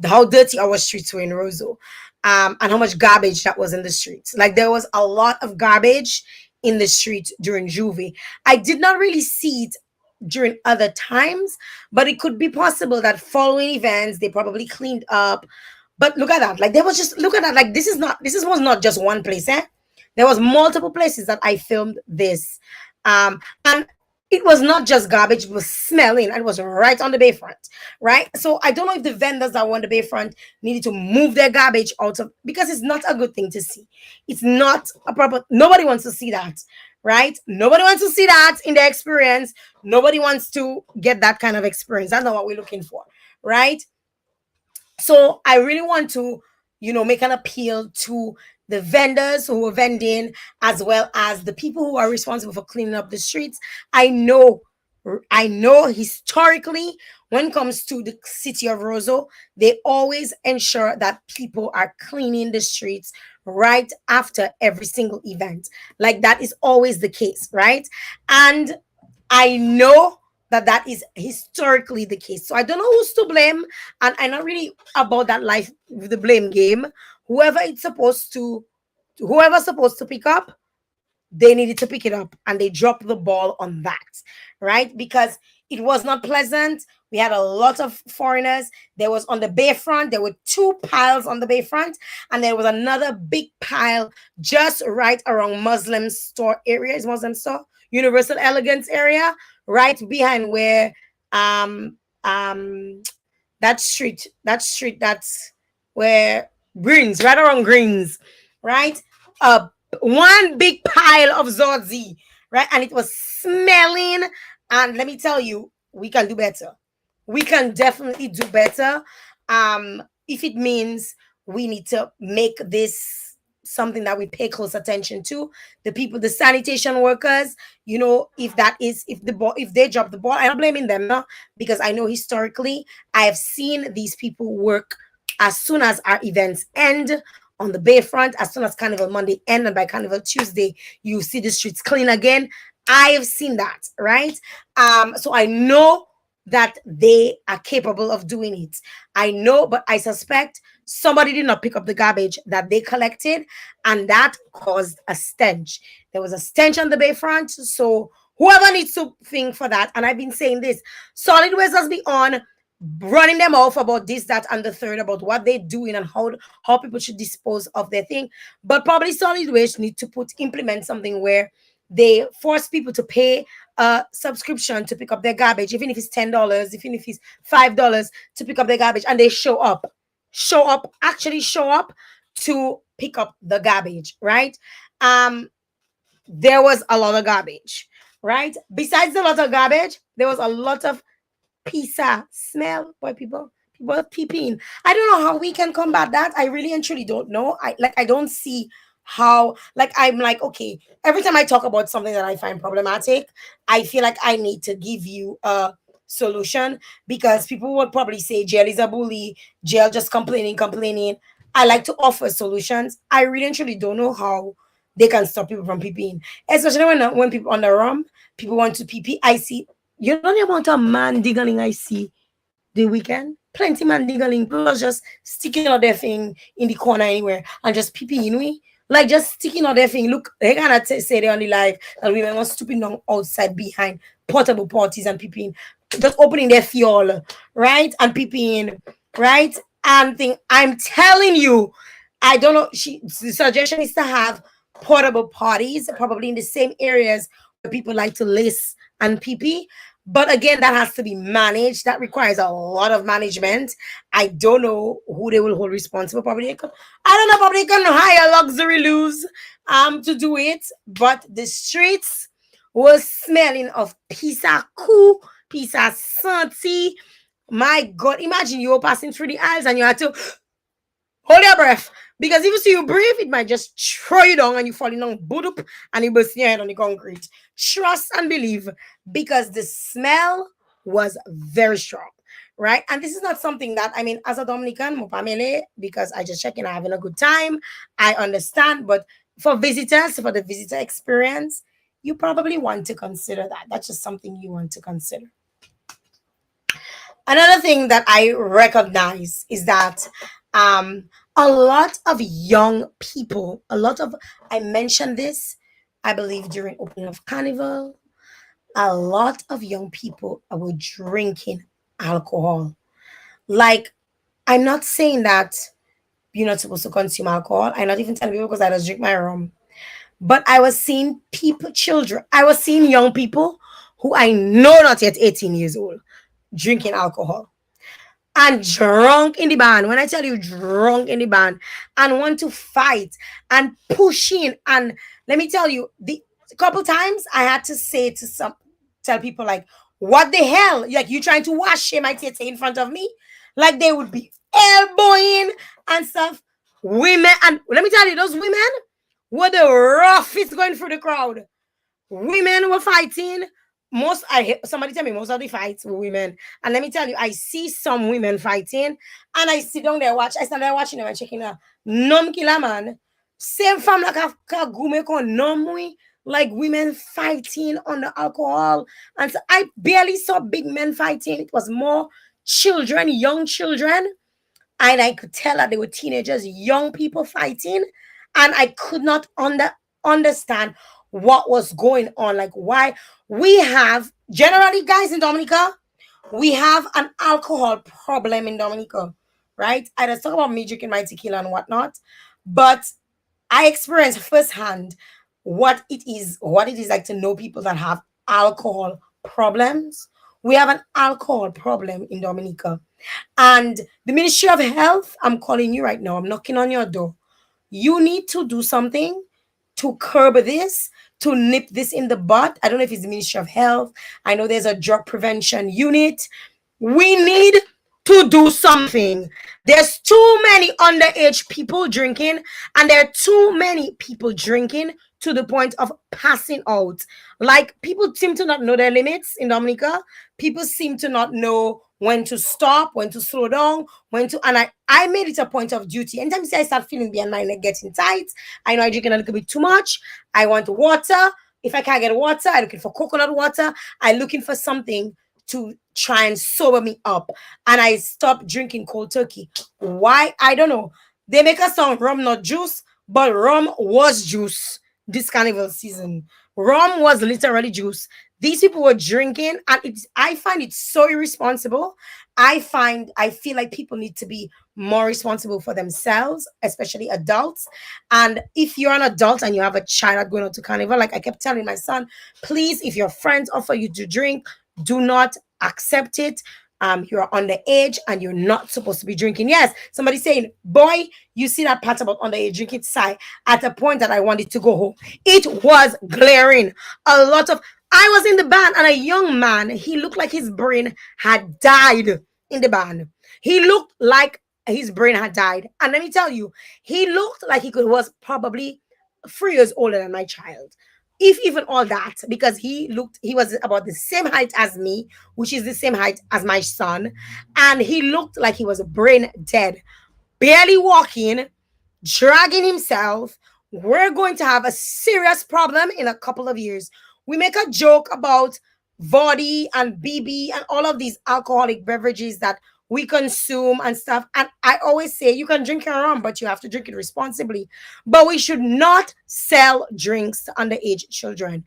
how dirty our streets were in Roseau, and how much garbage that was in the streets. Like there was a lot of garbage in the street during Juve. I did not really see it during other times, but it could be possible that following events they probably cleaned up. But look at that, like there was just look at that, like this was not just one place, eh? There was multiple places that I filmed this, and it was not just garbage, it was smelling, and it was right on the bayfront, right? So I don't know if the vendors that were on the bayfront needed to move their garbage out of, because it's not a good thing to see. It's not a proper, nobody wants to see that, right? Nobody wants to see that in their experience. Nobody wants to get that kind of experience. That's not what we're looking for, right? So I really want to, make an appeal to the vendors who are vending, as well as the people who are responsible for cleaning up the streets. I know historically, when it comes to the city of Roseau, they always ensure that people are cleaning the streets right after every single event. Like that is always the case, right? And I know that that is historically the case. So I don't know who's to blame, and I'm not really about that life with the blame game. Whoever it's supposed to, whoever's supposed to pick up, they needed to pick it up and they dropped the ball on that, right? Because it was not pleasant We had a lot of foreigners. There was on the bayfront, there were two piles on the bayfront, and there was another big pile just right around Muslim store area. Is Muslim store? Universal Elegance area, right behind where um um that street that's where Greens, right around Greens, right? One big pile of Zorzi, right? And it was smelling. And let me tell you, we can do better. We can definitely do better. If it means we need to make this something that we pay close attention to, the people, the sanitation workers, if that is, if the ball, if they drop the ball, I'm not blaming them, no, because I know historically I have seen these people work as soon as our events end on the bayfront, as soon as Carnival Monday end, and by Carnival Tuesday, you see the streets clean again. I have seen that, right? So I know that they are capable of doing it. I know, but I suspect somebody did not pick up the garbage that they collected, and that caused a stench. There was a stench on the bayfront, so whoever needs to think for that, and I've been saying this, solid waste has been on running them off about this, that, and the third, about what they're doing and how people should dispose of their thing. But probably solid waste need to implement something where they force people to pay a subscription to pick up their garbage, even if it's $10, even if it's $5 to pick up their garbage, and they actually show up to pick up the garbage, right? There was a lot of garbage, right? Besides a lot of garbage, there was a lot of pizza smell by people peeping. I don't know how we can combat that. I really and truly don't know. I don't see how, like, I'm like, okay, every time I talk about something that I find problematic, I feel like I need to give you a solution, because people would probably say Jael is a bully, Jael just complaining. I like to offer solutions. I really and truly don't know how they can stop people from peeping, especially when people on the rum, people want to pee. I see, you know, the amount of man diggling I see the weekend. Plenty man diggling. People are just sticking out their thing in the corner anywhere and just peeping, we like just sticking out their thing. Look, they cannot say they on the live that women are stooping down outside behind portable parties and peeping, just opening their fuel, right? And peeping, right? And thing. I'm telling you, I don't know. The suggestion is to have portable parties, probably in the same areas where people like to lace and pee. But again, that has to be managed. That requires a lot of management. I don't know who they will hold responsible. Probably, I don't know. Probably can hire luxury loos to do it. But the streets was smelling of pizza cool, pizza santi. My God, imagine you're passing through the aisles and you had to hold your breath, because if you see you breathe, it might just throw you down and you falling down, boot up, and you burst your head on the concrete. Trust and believe, because the smell was very strong, right? And this is not something that, I mean, as a Dominican, Mopamele, because I just check in, I'm having a good time. I understand, but for visitors, for the visitor experience, you probably want to consider that. That's just something you want to consider. Another thing that I recognize is that a lot of young people, I mentioned this, I believe, during opening of Carnival, a lot of young people were drinking alcohol. Like, I'm not saying that you're not supposed to consume alcohol. I'm not even telling people, because I just drink my rum. But I was seeing I was seeing young people who I know not yet 18 years old drinking alcohol and drunk in the band. When I tell you drunk in the band, and want to fight and pushing, and let me tell you, the couple times I had to tell people like, what the hell? Like, you trying to wash my tete in front of me? Like, they would be elbowing and stuff. Women, and let me tell you, those women were the roughest going through the crowd. Women were fighting. Somebody tell me most of the fights were women. And let me tell you, I see some women fighting, and I sit down there I stand there watching them and checking out. Nom killer man. Same fam like a gume kon nom we, like women fighting on the alcohol. And so I barely saw big men fighting. It was more children, young children. And I could tell that they were teenagers, young people fighting. And I could not understand what was going on. Like, why we have generally, guys, in Dominica, We have an alcohol problem in Dominica, right? I just talk about me drinking my tequila and whatnot, but I experienced firsthand what it is like to know people that have alcohol problems. We have an alcohol problem in Dominica. And the Ministry of Health, I'm calling you right now. I'm knocking on your door. You need to do something to curb this, to nip this in the bud. I don't know if it's the Ministry of Health. I know there's a drug prevention unit. We need to do something. There's too many underage people drinking, and there are too many people drinking to the point of passing out. Like, people seem to not know their limits in Dominica. People seem to not know when to stop, when to slow down, when to, and I made it a point of duty. Anytime you see I start feeling behind my neck getting tight, I know I'm drinking a little bit too much. I want water. If I can't get water, I'm looking for coconut water. I'm looking for something to try and sober me up. And I stopped drinking cold turkey. Why? I don't know. They make us sound rum not juice, but rum was juice this carnival season. Rum was literally juice. These people were drinking, and it's, I find it so irresponsible. I feel like people need to be more responsible for themselves, especially adults. And if you're an adult and you have a child going out to carnival, like I kept telling my son, please, if your friends offer you to drink, do not accept it. You're underage and you're not supposed to be drinking. Yes, somebody saying, boy, you see that part about underage drinking side at a point that I wanted to go home. It was glaring. A lot of, I was in the band and a young man, he looked like his brain had died in the band. He looked like his brain had died. And let me tell you, he looked like was probably 3 years older than my child, if even all that, because he was about the same height as me, which is the same height as my son, and he looked like he was brain dead, barely walking, dragging himself. We're going to have a serious problem in a couple of years. We make a joke about Vody and BB and all of these alcoholic beverages that we consume and stuff. And I always say you can drink your rum, but you have to drink it responsibly. But we should not sell drinks to underage children.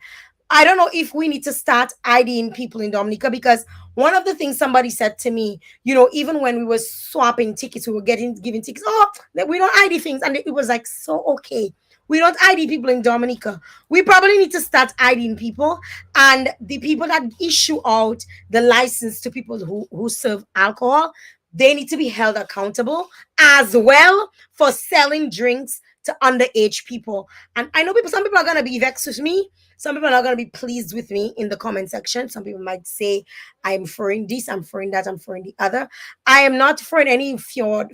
I don't know if we need to start IDing people in Dominica, because one of the things somebody said to me, even when we were swapping tickets, we were giving tickets. Oh, we don't ID things, and it was like, so okay. We don't ID people in Dominica. We probably need to start IDing people, and the people that issue out the license to people who serve alcohol, they need to be held accountable as well for selling drinks to underage people. And I know some people are going to be vexed with me. Some people are not going to be pleased with me in the comment section. Some people might say, I'm throwing this, I'm throwing that, I'm throwing the other. I am not throwing any fjord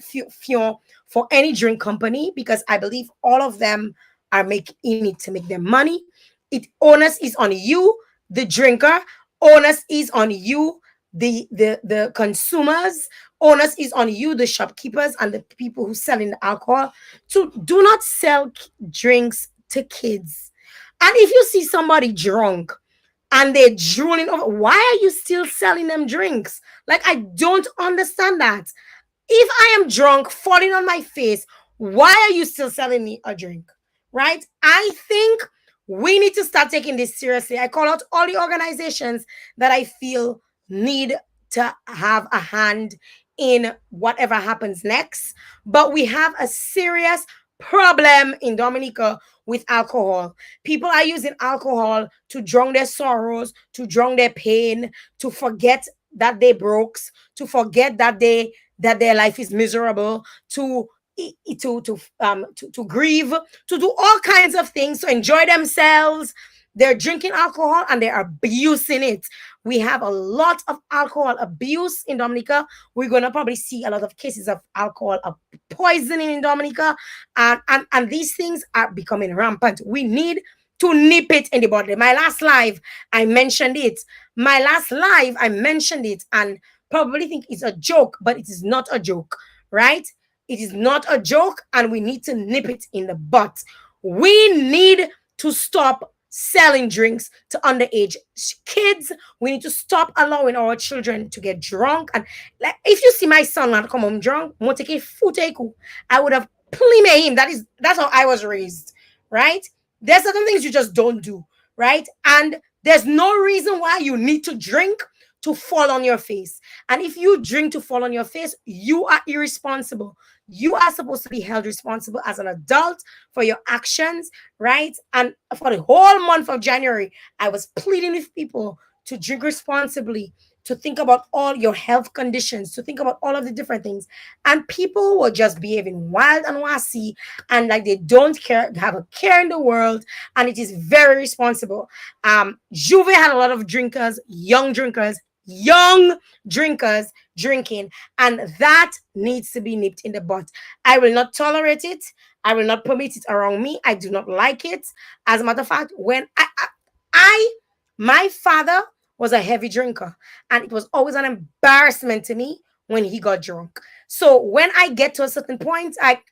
for any drink company, because I believe all of them are making it to make their money. Onus is on you, the drinker. Onus is on you, the consumers. Onus is on you, the shopkeepers and the people who selling the alcohol, to do not sell drinks to kids. And if you see somebody drunk and they're drooling over, why are you still selling them drinks? Like, I don't understand that. If I am drunk, falling on my face, why are you still selling me a drink? Right? I think we need to start taking this seriously. I call out all the organizations that I feel need to have a hand in whatever happens next. But we have a serious problem in Dominica with alcohol. People are using alcohol to drown their sorrows, to drown their pain, to forget that they broke, to forget that their life is miserable, to grieve, to do all kinds of things, to enjoy themselves. They're drinking alcohol and they're abusing it. We have a lot of alcohol abuse in Dominica. We're going to probably see a lot of cases of alcohol poisoning in Dominica. And these things are becoming rampant. We need to nip it in the bud. My last live, I mentioned it. And probably think it's a joke, but it is not a joke, right? It is not a joke, and we need to nip it in the butt. We need to stop selling drinks to underage kids. We need to stop allowing our children to get drunk. And like, if you see my son not come home drunk, I would have plime him. That's how I was raised, right? There's certain things you just don't do, right? And there's no reason why you need to drink to fall on your face. And if you drink to fall on your face, you are irresponsible. You are supposed to be held responsible as an adult for your actions, right? And for the whole month of January, I was pleading with people to drink responsibly, to think about all your health conditions, to think about all of the different things. And people were just behaving wild and wassy and like they don't care, have a care in the world, and it is very responsible. Juve had a lot of young drinkers drinking, and that needs to be nipped in the bud. I will not tolerate it. I will not permit it around me. I do not like it. As a matter of fact, when I my father was a heavy drinker, and it was always an embarrassment to me when he got drunk. So when I get to a certain point, I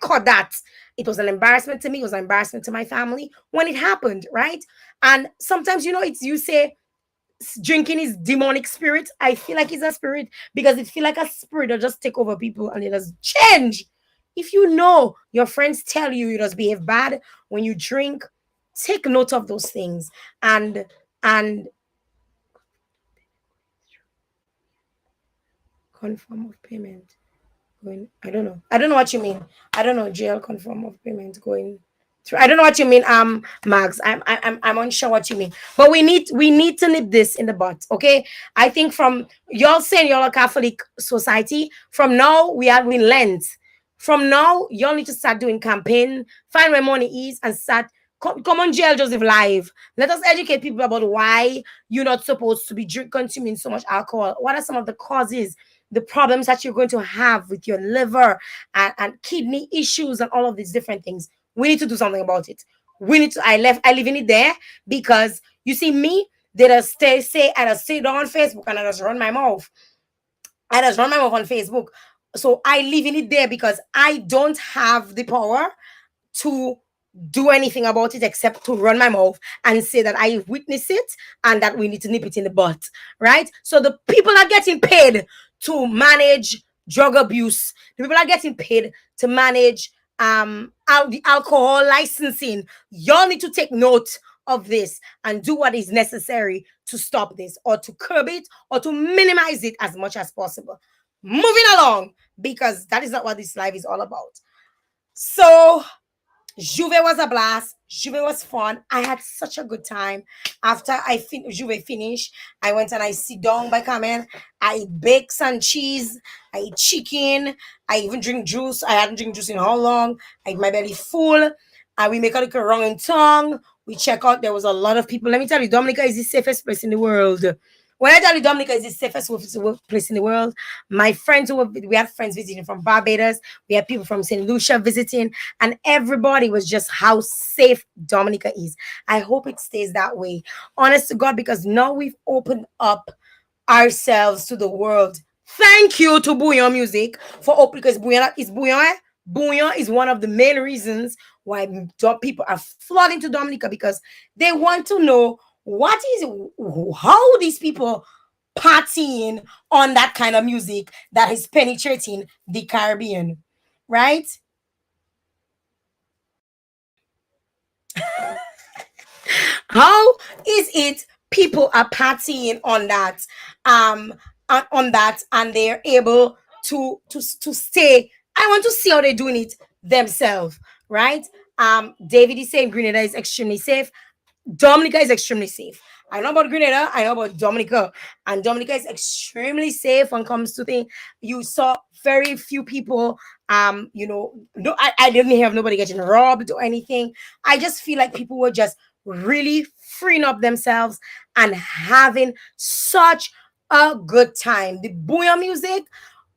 caught that. It was an embarrassment to me. It was an embarrassment to my family when it happened, right? And sometimes, it's you say drinking is demonic spirit. I feel like it's a spirit because it feel like a spirit that just take over people and it does change. If you know your friends tell you you just behave bad when you drink, take note of those things and confirm of payment. Going, I don't know. I don't know what you mean. I don't know. Jail confirm of payment going through. I don't know what you mean. Max. I'm unsure what you mean. But we need to nip this in the butt. Okay. I think from y'all saying y'all a Catholic society. From now we Lent. From now y'all need to start doing campaign. Find where money is and start. Come on, jail, Joseph live. Let us educate people about why you're not supposed to be consuming so much alcohol. What are some of the causes, the problems that you're going to have with your liver and kidney issues and all of these different things. We need to do something about it. We need to. I live in it there because you see me. Did I stay down on Facebook and I just run my mouth. I just run my mouth on Facebook. So I live in it there because I don't have the power to do anything about it except to run my mouth and say that I witnessed it and that we need to nip it in the butt, right? So the people are getting paid to manage drug abuse. The people are getting paid to manage the alcohol licensing. Y'all need to take note of this and do what is necessary to stop this or to curb it or to minimize it as much as possible. Moving along, because that is not what this life is all about. So Juve was a blast. Juve was fun. I had such a good time. After Juve finished, I went and I sit down by Carmen. I eat bakes and cheese. I eat chicken. I even drink juice. I hadn't drink juice in how long. I eat my belly full. We make a little wrong in tongue. We check out. There was a lot of people. Let me tell you, Dominica is the safest place in the world. When I tell you Dominica is the safest place in the world, my friends we had friends visiting from Barbados, we had people from St. Lucia visiting, and everybody was just how safe Dominica is. I hope it stays that way. Honest to God, because now we've opened up ourselves to the world. Thank you to Bouillon Music for opening, because Bouillon is one of the main reasons why people are flooding to Dominica, because they want to know how these people partying on that kind of music that is penetrating the Caribbean, right? How is it people are partying on that, and they're able to stay? I want to see how they're doing it themselves, right? David is saying Grenada is extremely safe. Dominica is extremely safe. I know about Grenada, I know about Dominica, and Dominica is extremely safe when it comes to things. You saw very few people, no, I didn't have nobody getting robbed or anything. I just feel like people were just really freeing up themselves and having such a good time. The bouillon music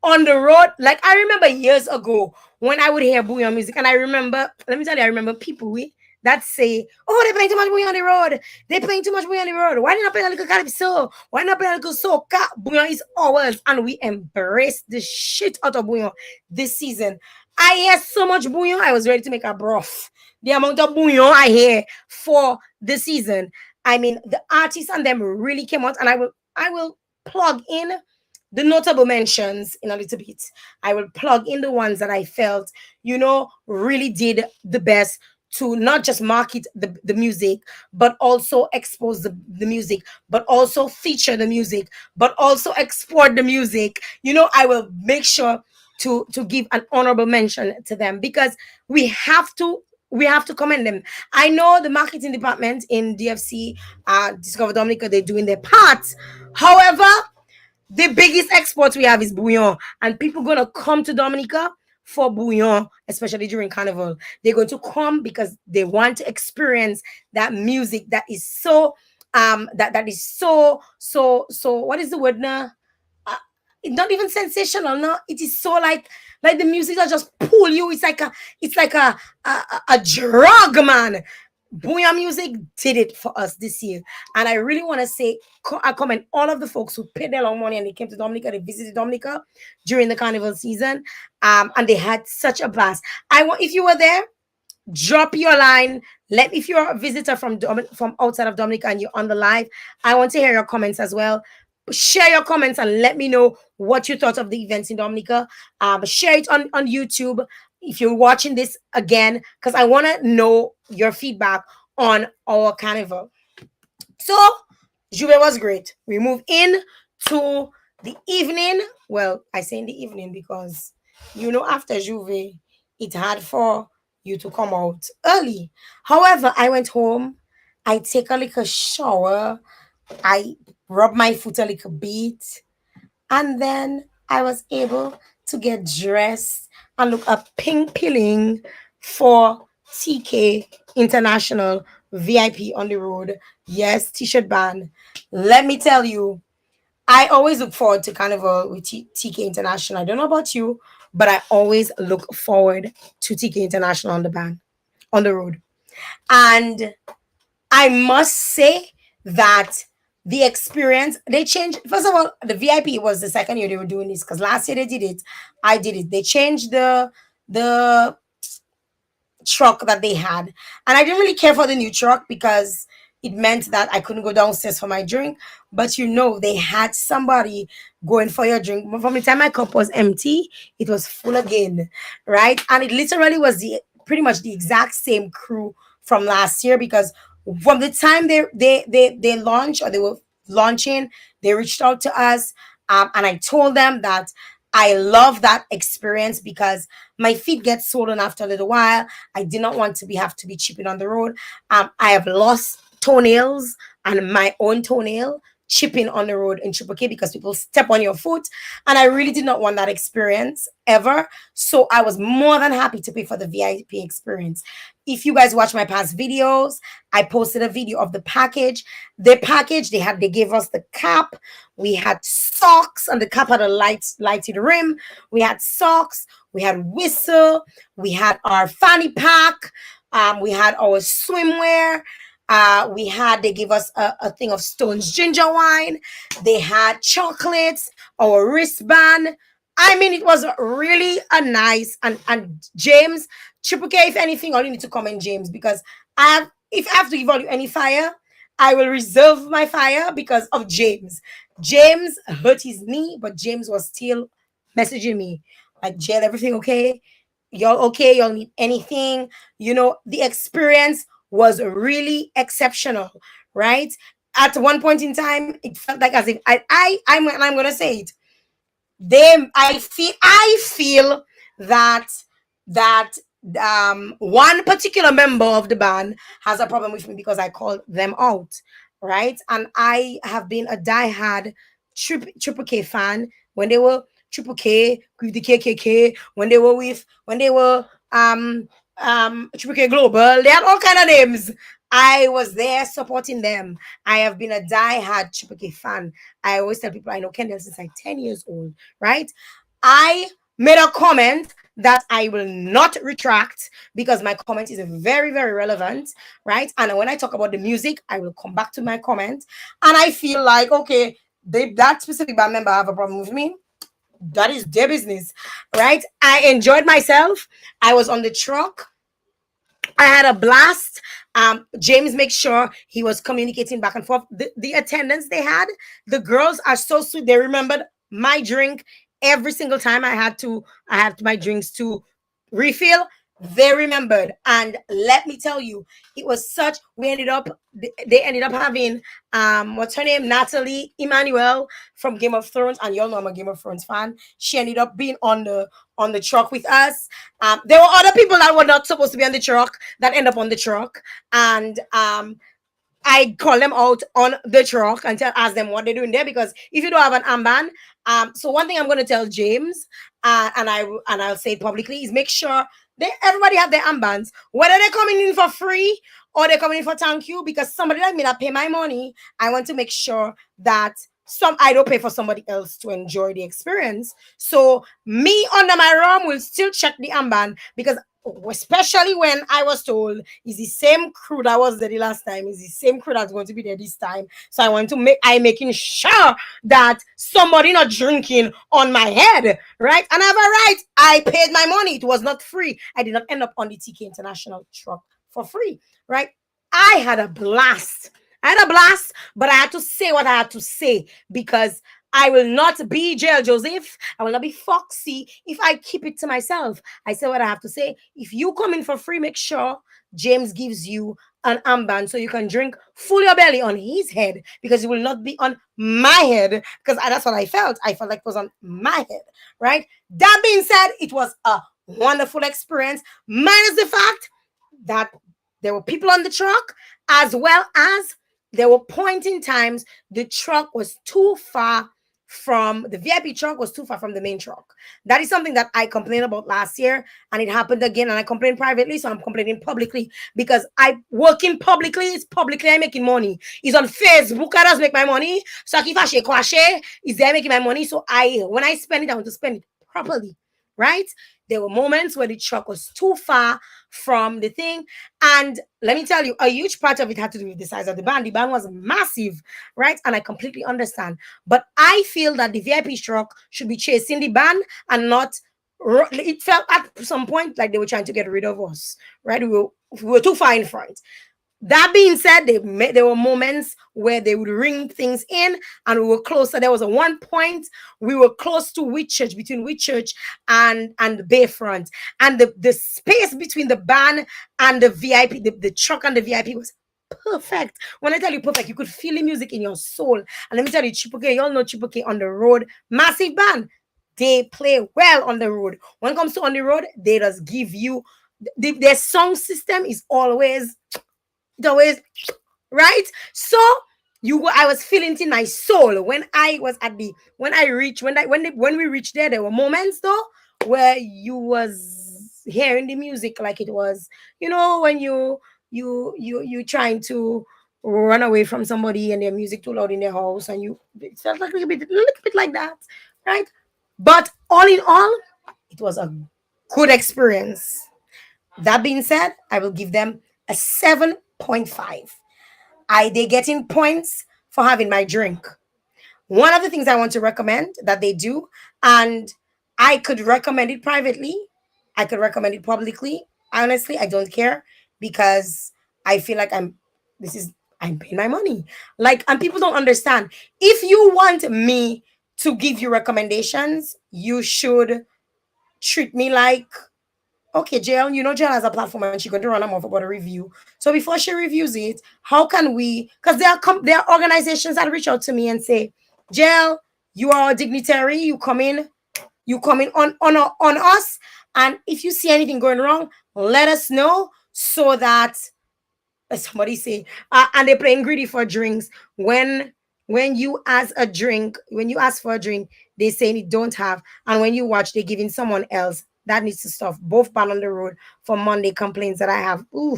on the road, like I remember years ago when I would hear bouillon music, and I remember, let me tell you, I remember people that say, "Oh, they're playing too much bouillon on the road. They're playing too much bouillon on the road. Why not play a little calypso? Why not play a little soca? Bouillon is ours," and we embrace the shit out of bouillon this season. I hear so much bouillon, I was ready to make a broth. The amount of bouillon I hear for the season. I mean, the artists and them really came out, and I will plug in the notable mentions in a little bit. I will plug in the ones that I felt, really did the best to not just market the music, but also expose the music, but also feature the music, but also export the music. I will make sure to give an honorable mention to them, because we have to we have to commend them. I know the marketing department in DFC, Discover Dominica, they're doing their part. However, the biggest export we have is bouillon, and people gonna come to Dominica for bouillon, especially during Carnival. They're going to come because they want to experience that music that is so that is so what is the word now? uh, it's not even sensational. No, it is so like the music that just pull you. It's like a drug, man. Booyah Music did it for us this year. And I really want to say, I commend all of the folks who paid their long money and they came to Dominica, they visited Dominica during the carnival season. And they had such a blast. If you were there, drop your line. If you're a visitor from outside of Dominica and you're on the live, I want to hear your comments as well. Share your comments and let me know what you thought of the events in Dominica. Share it on YouTube if you're watching this again, because I want to know your feedback on our carnival. So Juve was great. We move in to the evening. Well, I say in the evening because after Juve, it's hard for you to come out early. However, I went home, I take a little shower, I rub my foot a little bit, and then I was able to get dressed and look a pink pilling for TK International VIP on the road. Yes, t-shirt band. Let me tell you, I always look forward to Carnival with TK International. I don't know about you, but I always look forward to TK International on the band, on the road. And I must say that the experience, they changed. First of all, the VIP was the second year they were doing this, because last year they did it. I did it. They changed the truck that they had. And I didn't really care for the new truck because it meant that I couldn't go downstairs for my drink. But they had somebody going for your drink. But from the time my cup was empty, it was full again, right? And it literally was pretty much the exact same crew from last year, because from the time they launched, or they were launching, they reached out to us, and I told them that I love that experience because my feet get swollen after a little while. I did not want to have to be chipping on the road. I have lost toenails and my own toenail chipping on the road in Triple K because people step on your foot, and I really did not want that experience ever. So I was more than happy to pay for the VIP experience. If you guys watch my past videos, I posted a video of the package. The package they gave us the cap. We had socks, and the cap had a lighted rim. We had socks. We had whistle. We had our fanny pack. We had our swimwear. They gave us a thing of Stone's ginger wine. They had chocolates, our wristband. I mean, it was really a nice, and James, Triple K, if anything, all you need to comment James, because if I have to give all you any fire, I will reserve my fire because of James. James hurt his knee, but James was still messaging me like, Jael, everything okay? Y'all okay? Y'all need anything? The experience was really exceptional, right? At one point in time, it felt like as if I'm gonna say it. I feel that one particular member of the band has a problem with me because I called them out, right? And I have been a diehard Triple K fan when they were Triple K with the KKK, when they were Triple K Global. They had all kind of names. I was there supporting them. I have been a die-hard Triple K fan. I always tell people I know Kendall since I'm 10 years old, right? I made a comment that I will not retract because my comment is very, very relevant, right? And when I talk about the music, I will come back to my comment. And I feel like, okay, that specific band member have a problem with me. That is their business, right? I enjoyed myself. I was on the truck. I had a blast. James make sure he was communicating back and forth. The attendance they had, the girls are so sweet. They remembered my drink every single time I had my drinks to refill. They remembered, and let me tell you, it was such. We ended up. They ended up having what's her name, Natalie Emmanuel from Game of Thrones, and y'all know I'm a Game of Thrones fan. She ended up being on the truck with us. There were other people that were not supposed to be on the truck that end up on the truck, and I call them out on the truck and ask them what they're doing there, because if you don't have an armband, so one thing I'm going to tell James, and I'll say it publicly, is make sure everybody have their armbands, whether they're coming in for free or they're coming in for thank you, because somebody like me that pay my money, I want to make sure that I don't pay for somebody else to enjoy the experience. So me under my arm will still check the armband, because especially when I was told it's the same crew that was there the last time, it's the same crew that's going to be there this time. So I making sure that somebody not drinking on my head, right? And I have a right. I paid my money. It was not free. I did not end up on the TK International truck for free, right? I had a blast. I had a blast, but I had to say what I had to say, because I will not be Jael Joseph. I will not be Foxy if I keep it to myself. I say what I have to say. If you come in for free, make sure James gives you an armband so you can drink full your belly on his head, because it will not be on my head, because that's what I felt. I felt like it was on my head, right? That being said, it was a wonderful experience, minus the fact that there were people on the truck, as well as there were pointing times the truck was too far from the VIP truck, was too far from the main truck. That is something that I complained about last year, and it happened again. And I complained privately, so I'm complaining publicly, because I working publicly. It's publicly I'm making money. It's on Facebook. I just make my money. So if I share, is there making my money? So when I spend it, I want to spend it properly, right? There were moments where the truck was too far from the thing. And let me tell you, a huge part of it had to do with the size of the band. The band was massive, right? And I completely understand. But I feel that the VIP truck should be chasing the band and not. It felt at some point like they were trying to get rid of us, right? We were too far in front. That being said, there were moments where they would ring things in, and we were closer. There was a one point we were close to Whitchurch, between Whitchurch and the Bayfront, and the space between the band and the VIP, the truck and the VIP was perfect. When I tell you perfect, you could feel the music in your soul. And let me tell you, Triple K, you all know Triple K on the road, massive band. They play well on the road. When it comes to on the road, they just give you their song system is always right. So I was feeling it in my soul when I was at the when I reached when we reached there. There were moments though where you was hearing the music like it was, when you trying to run away from somebody and their music too loud in their house, and it felt like a little bit like that, right? But all in all, it was a good experience. That being said, I will give them a 7.5. They getting points for having my drink. One of the things I want to recommend that they do, and I could recommend it privately, I could recommend it publicly. Honestly, I don't care, because I feel like I'm paying my money. Like, and people don't understand. If you want me to give you recommendations, you should treat me like, okay, Jael, Jael has a platform and she's going to run a mouth about a review. So before she reviews it, how can we? Because there are organizations that reach out to me and say, Jael, you are a dignitary. You come in on us, and if you see anything going wrong, let us know, so that somebody say, and they're playing greedy for drinks. When you ask for a drink, they say it don't have, and when you watch, they're giving someone else. That needs to stop. Both ban on the road for Monday complaints that I have. Ooh,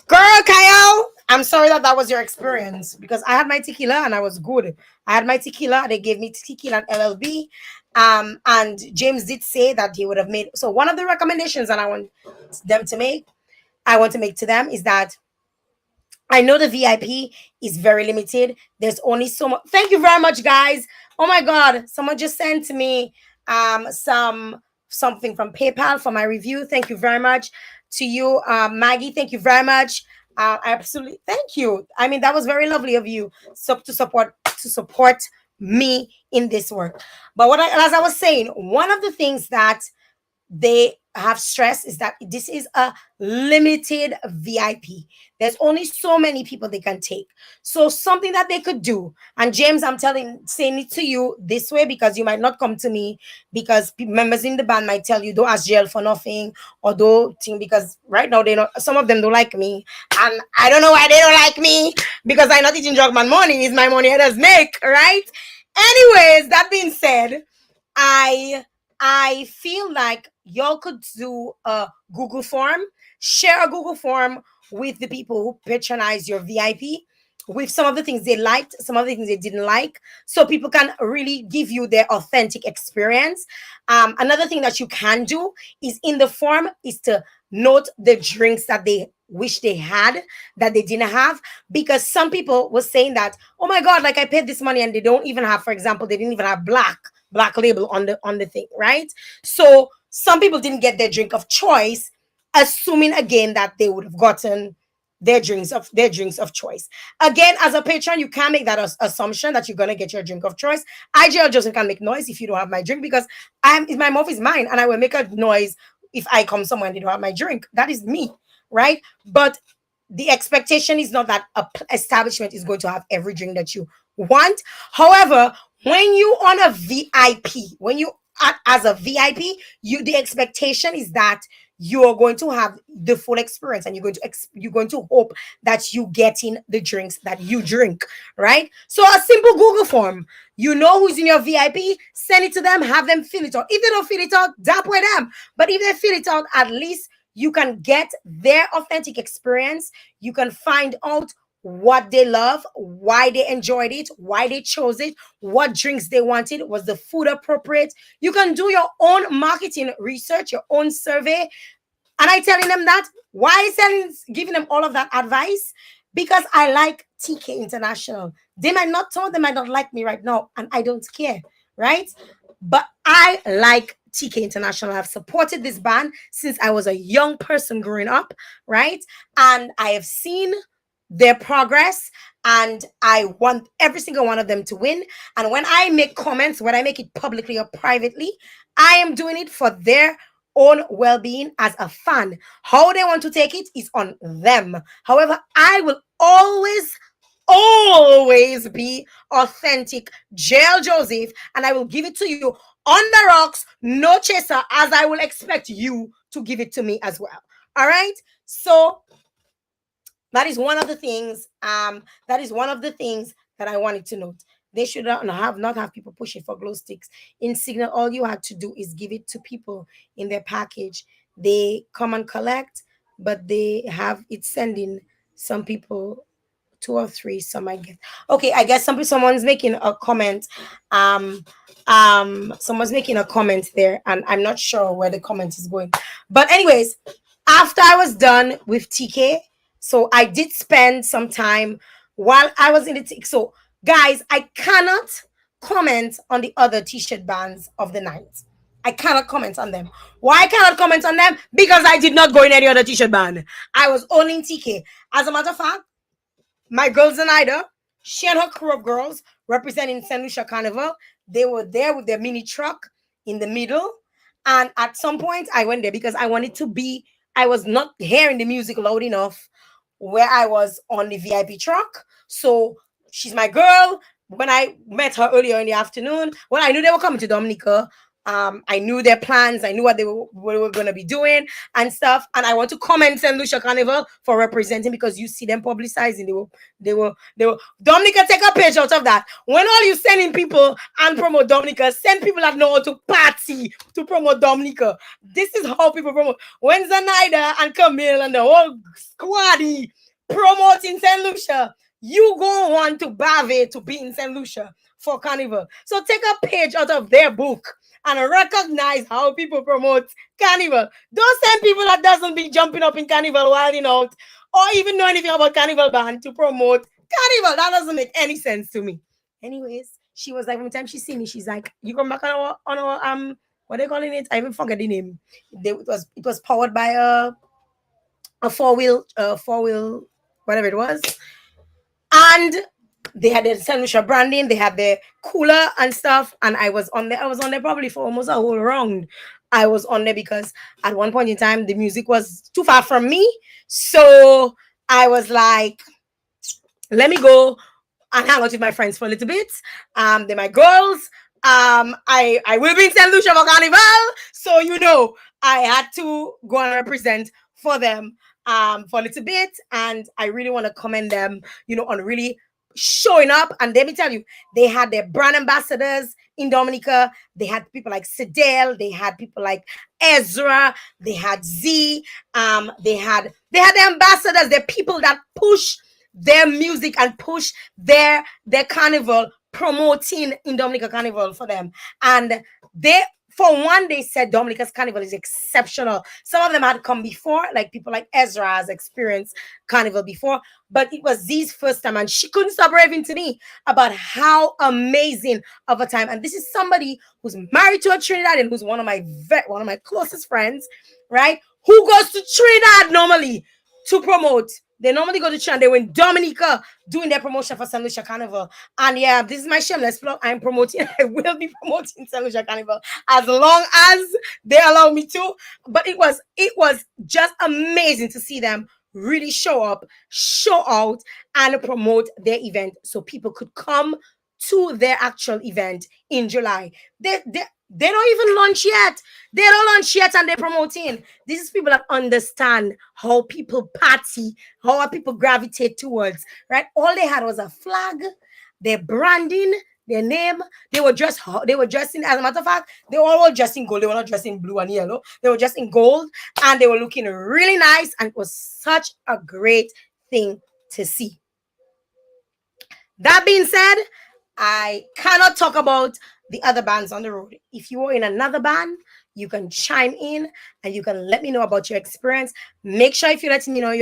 girl, Kyle, I'm sorry that was your experience, because I had my tequila and I was good. I had my tequila. They gave me tequila and LLB. And James did say that he would have made. So one of the recommendations that I want to make to them is that I know the VIP is very limited. There's only so much. Thank you very much, guys. Oh my God, someone just sent me something from PayPal for my review. Thank you very much to you, Maggie. Thank you very much. I absolutely thank you. I mean, that was very lovely of you, to support me in this work. But as I was saying, one of the things that have stressed is that this is a limited VIP. There's only so many people they can take. So something that they could do, and James, I'm saying it to you this way because you might not come to me because members in the band might tell you don't ask Jael for nothing or don't think because right now they know some of them don't like me and I don't know why they don't like me because I'm not eating drug man money is my money I does make, right? Anyways, that being said, I I feel like y'all could do a Google form, share a Google form with the people who patronize your VIP with some of the things they liked, some of the things they didn't like, so people can really give you their authentic experience. Another thing that you can do is in the form is to note the drinks that they wish they had that they didn't have, because some people were saying that, oh my god, like I paid this money and they don't even have, for example, they didn't even have black label on the thing, right? So some people didn't get their drink of choice, assuming again that they would have gotten their drinks of choice. Again, as a patron, you can't make that assumption that you're gonna get your drink of choice. IGL Joseph can make noise if you don't have my drink because my mouth is mine and I will make a noise if I come somewhere and they don't have my drink. That is me, right? But the expectation is not that a establishment is going to have every drink that you want. However, when you on a VIP, when you as a VIP, the expectation is that you're going to have the full experience and you're going to hope that you get in the drinks that you drink, right? So a simple Google form, you know who's in your VIP, send it to them, have them fill it out. If they don't fill it out, dap with them. But if they fill it out, at least you can get their authentic experience. You can find out what they love, why they enjoyed it, why they chose it, what drinks they wanted, was the food appropriate. You can do your own marketing research, your own survey. And I telling them that, why giving them all of that advice? Because I like TK International. Some of them might not like me right now, and I don't care, right? But I like TK International. I've supported this band since I was a young person growing up, right? And I have seen their progress and I want every single one of them to win. And when I make comments, whether I make it publicly or privately, I am doing it for their own well-being as a fan. How they want to take it is on them. However, I will always be authentic Jael Joseph, and I will give it to you on the rocks, no chaser, as I will expect you to give it to me as well. All right. So that is one of the things. That is one of the things that I wanted to note. They should not have people pushing for glow sticks. In Signal, all you had to do is give it to people in their package. They come and collect, but they have it sending some people two or three. Some I get. Okay, I guess someone's making a comment. Someone's making a comment there, and I'm not sure where the comment is going. But anyways, after I was done with TK, so I did spend some time while I was in the so guys, I cannot comment on the other t-shirt bands of the night. I cannot comment on them. Why I cannot comment on them? Because I did not go in any other t-shirt band. I was only in TK. As a matter of fact, my girls and Ida, she and her crew of girls representing St. Lucia Carnival, they were there with their mini truck in the middle. And at some point, I went there because I was not hearing the music loud enough where I was on the VIP truck. So she's my girl. When I met her earlier in the afternoon, when I knew they were coming to Dominica, I knew their plans. I knew what they were going to be doing and stuff. And I want to commend St. Lucia Carnival for representing, because you see them publicizing. They were. Dominica, take a page out of that. When all you sending people and promote Dominica, send people that know how to party to promote Dominica. This is how people promote. When Zanaida and Camille and the whole squaddy promoting St. Lucia, you go on to Bave to be in St. Lucia for Carnival. So take a page out of their book and recognize how people promote Carnival. Don't send people that doesn't be jumping up in Carnival wilding out or even know anything about Carnival band to promote Carnival. That doesn't make any sense to me. Anyways, she was like, every time she see me, she's like, you come back on our what are they calling it? I even forget the name. It was powered by a four-wheel, whatever it was. And they had their St. Lucia branding, they had their cooler and stuff, and I was on there probably for almost a whole round. I was on there because at one point in time the music was too far from me. So I was like, let me go and hang out with my friends for a little bit. They're my girls. I will be in St. Lucia for Carnival. So I had to go and represent for them for a little bit. And I really want to commend them, on really showing up. And let me tell you, they had their brand ambassadors in Dominica. They had people like Sidel, they had people like Ezra, they had Z, they had the ambassadors, the people that push their music and push their carnival, promoting in Dominica Carnival for them. And they, for one, they said Dominica's Carnival is exceptional. Some of them had come before, like people like Ezra has experienced Carnival before, but it was Z's first time, and she couldn't stop raving to me about how amazing of a time. And this is somebody who's married to a Trinidadian, who's one of my closest friends, right? Who goes to Trinidad normally to promote. They normally go to Trinidad. They were in Dominica doing their promotion for St. Lucia Carnival. And yeah, this is my shameless plug. I'm promoting. I will be promoting St. Lucia Carnival as long as they allow me to. But it was just amazing to see them really show up, show out, and promote their event so people could come to their actual event in July. They don't even launch yet. They don't launch yet and they're promoting. This is people that understand how people party, how people gravitate towards, right? All they had was a flag, their branding, their name. They were dressed, as a matter of fact, they all were dressed in gold. They were not dressed in blue and yellow. They were just in gold and they were looking really nice, and it was such a great thing to see. That being said, I cannot talk about the other bands on the road. If you are in another band, you can chime in and you can let me know about your experience. Make sure if you're letting me know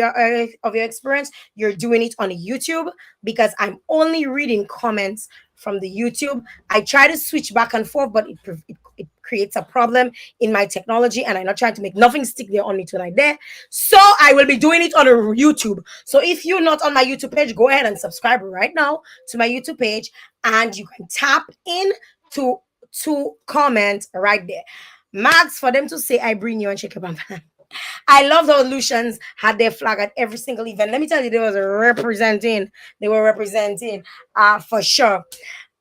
of your experience, you're doing it on YouTube, because I'm only reading comments from the YouTube. I try to switch back and forth, but it creates a problem in my technology, and I'm not trying to make nothing stick there only to like there. So I will be doing it on a YouTube. So if you're not on my YouTube page, go ahead and subscribe right now to my YouTube page, and you can tap in to comment right there. Max, for them to say I bring you and shake your bam. I love how Lucians had their flag at every single event. Let me tell you, they were representing for sure.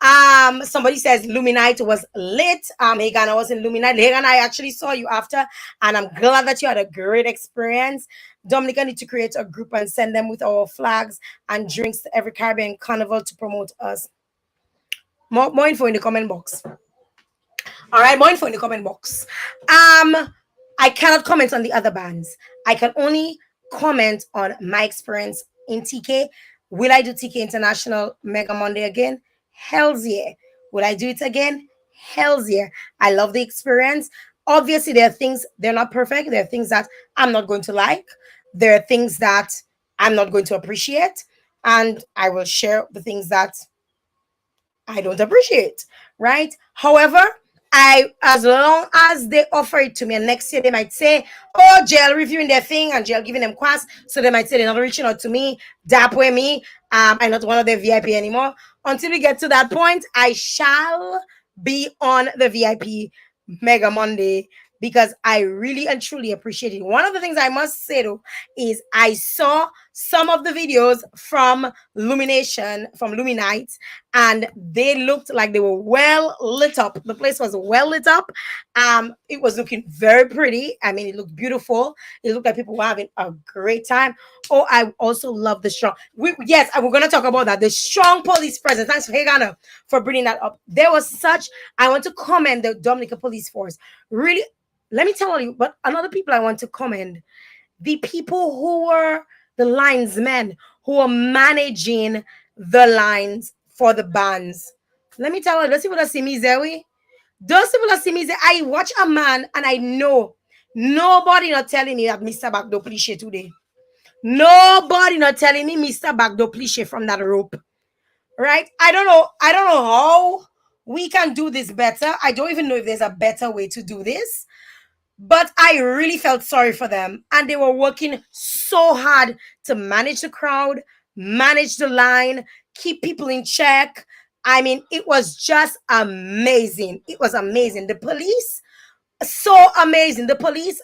Somebody says Luminite was lit. Hegana was in Luminite. Hegana, I actually saw you after, and I'm glad that you had a great experience. Dominica need to create a group and send them with our flags and drinks to every Caribbean carnival to promote us. More info in the comment box. All right, more info in the comment box. I cannot comment on the other bands. I can only comment on my experience in TK. Will I do TK International Mega Monday again? Hell's yeah. Will I do it again? Hell's yeah. I love the experience. Obviously, there are things, they're not perfect. There are things that I'm not going to like. There are things that I'm not going to appreciate. And I will share the things that I don't appreciate, right? However, as long as they offer it to me, and next year they might say, oh, Jael reviewing their thing and Jael giving them class, so they might say they're not reaching out to me, dap with me, I'm not one of their VIP anymore. Until we get to that point, I shall be on the VIP Mega Monday, because I really and truly appreciate it. One of the things I must say though is I saw some of the videos from Luminite, and they looked like they were well lit up. The place was well lit up. It was looking very pretty. I mean, it looked beautiful. It looked like people were having a great time. Oh, I also love the strong. Yes, we're gonna talk about that. The strong police presence. Thanks for Hegana for bringing that up. There was such. I want to commend the Dominica Police Force. Really, let me tell you. But another people I want to commend, the people who were the linesmen who are managing the lines for the bands. Let me tell you, those people that see me, Zoe, those people that see me, I watch a man and I know nobody not telling me that Mr. Bagdo Pliche today. Nobody not telling me Mr. Bagdo Pliche from that rope. Right? I don't know how we can do this better. I don't even know if there's a better way to do this. But I really felt sorry for them. And they were working so hard to manage the crowd, manage the line, keep people in check. I mean, it was just amazing. It was amazing. The police So amazing. The police,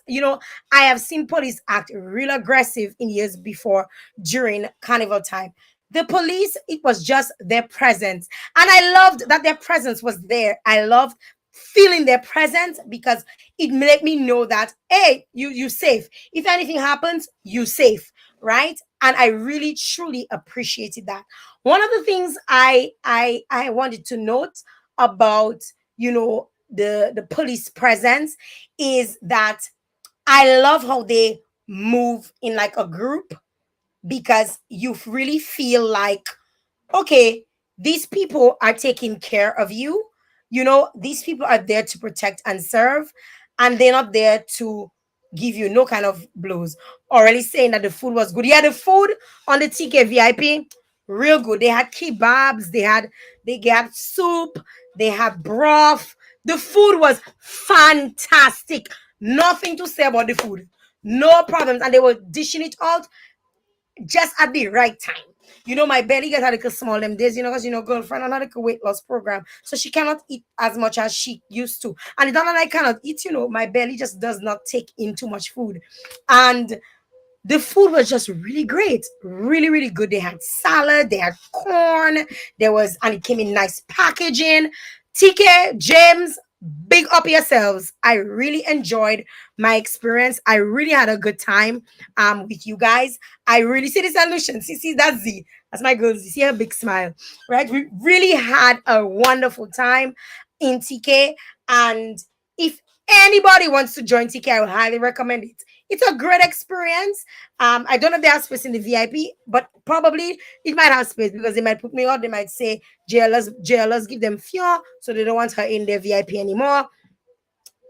I have seen police act real aggressive in years before during carnival time. The police, it was just their presence. And I loved that their presence was there. I loved feeling their presence because it made me know that, hey, you safe. If anything happens, you safe, right? And I really truly appreciated that. One of the things I wanted to note about, the police presence is that I love how they move in like a group, because you really feel like, okay, these people are taking care of you. These people are there to protect and serve, and they're not there to give you no kind of blows. Already saying that the food was good. Yeah, the food on the TK VIP, real good. They had kebabs, they had soup, they had broth. The food was fantastic. Nothing to say about the food. No problems. And they were dishing it out just at the right time. My belly gets a little small them days, because girlfriend on a little weight loss program. So she cannot eat as much as she used to. And it's not that I cannot eat, my belly just does not take in too much food. And the food was just really great, really, really good. They had salad, they had corn, and it came in nice packaging. TK, James, big up yourselves. I really enjoyed my experience. I really had a good time with you guys. I really see the solution. See, that's Z. That's my girl. See her big smile, right? We really had a wonderful time in TK. And if anybody wants to join TK, I would highly recommend it. It's a great experience. I don't know if they have space in the VIP, but probably it might have space, because they might put me out. They might say, JLS give them fear, so they don't want her in their VIP anymore.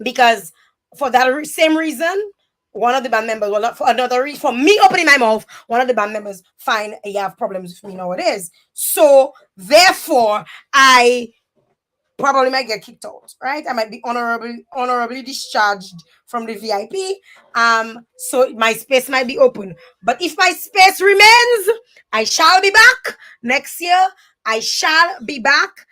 Because for that same reason, one of the band members, well, not for another reason, for me opening my mouth, one of the band members find you have problems with me nowadays. So therefore, I probably might get kicked out, right? I might be honorably discharged from the VIP. So my space might be open. But if my space remains, I shall be back next year. I shall be back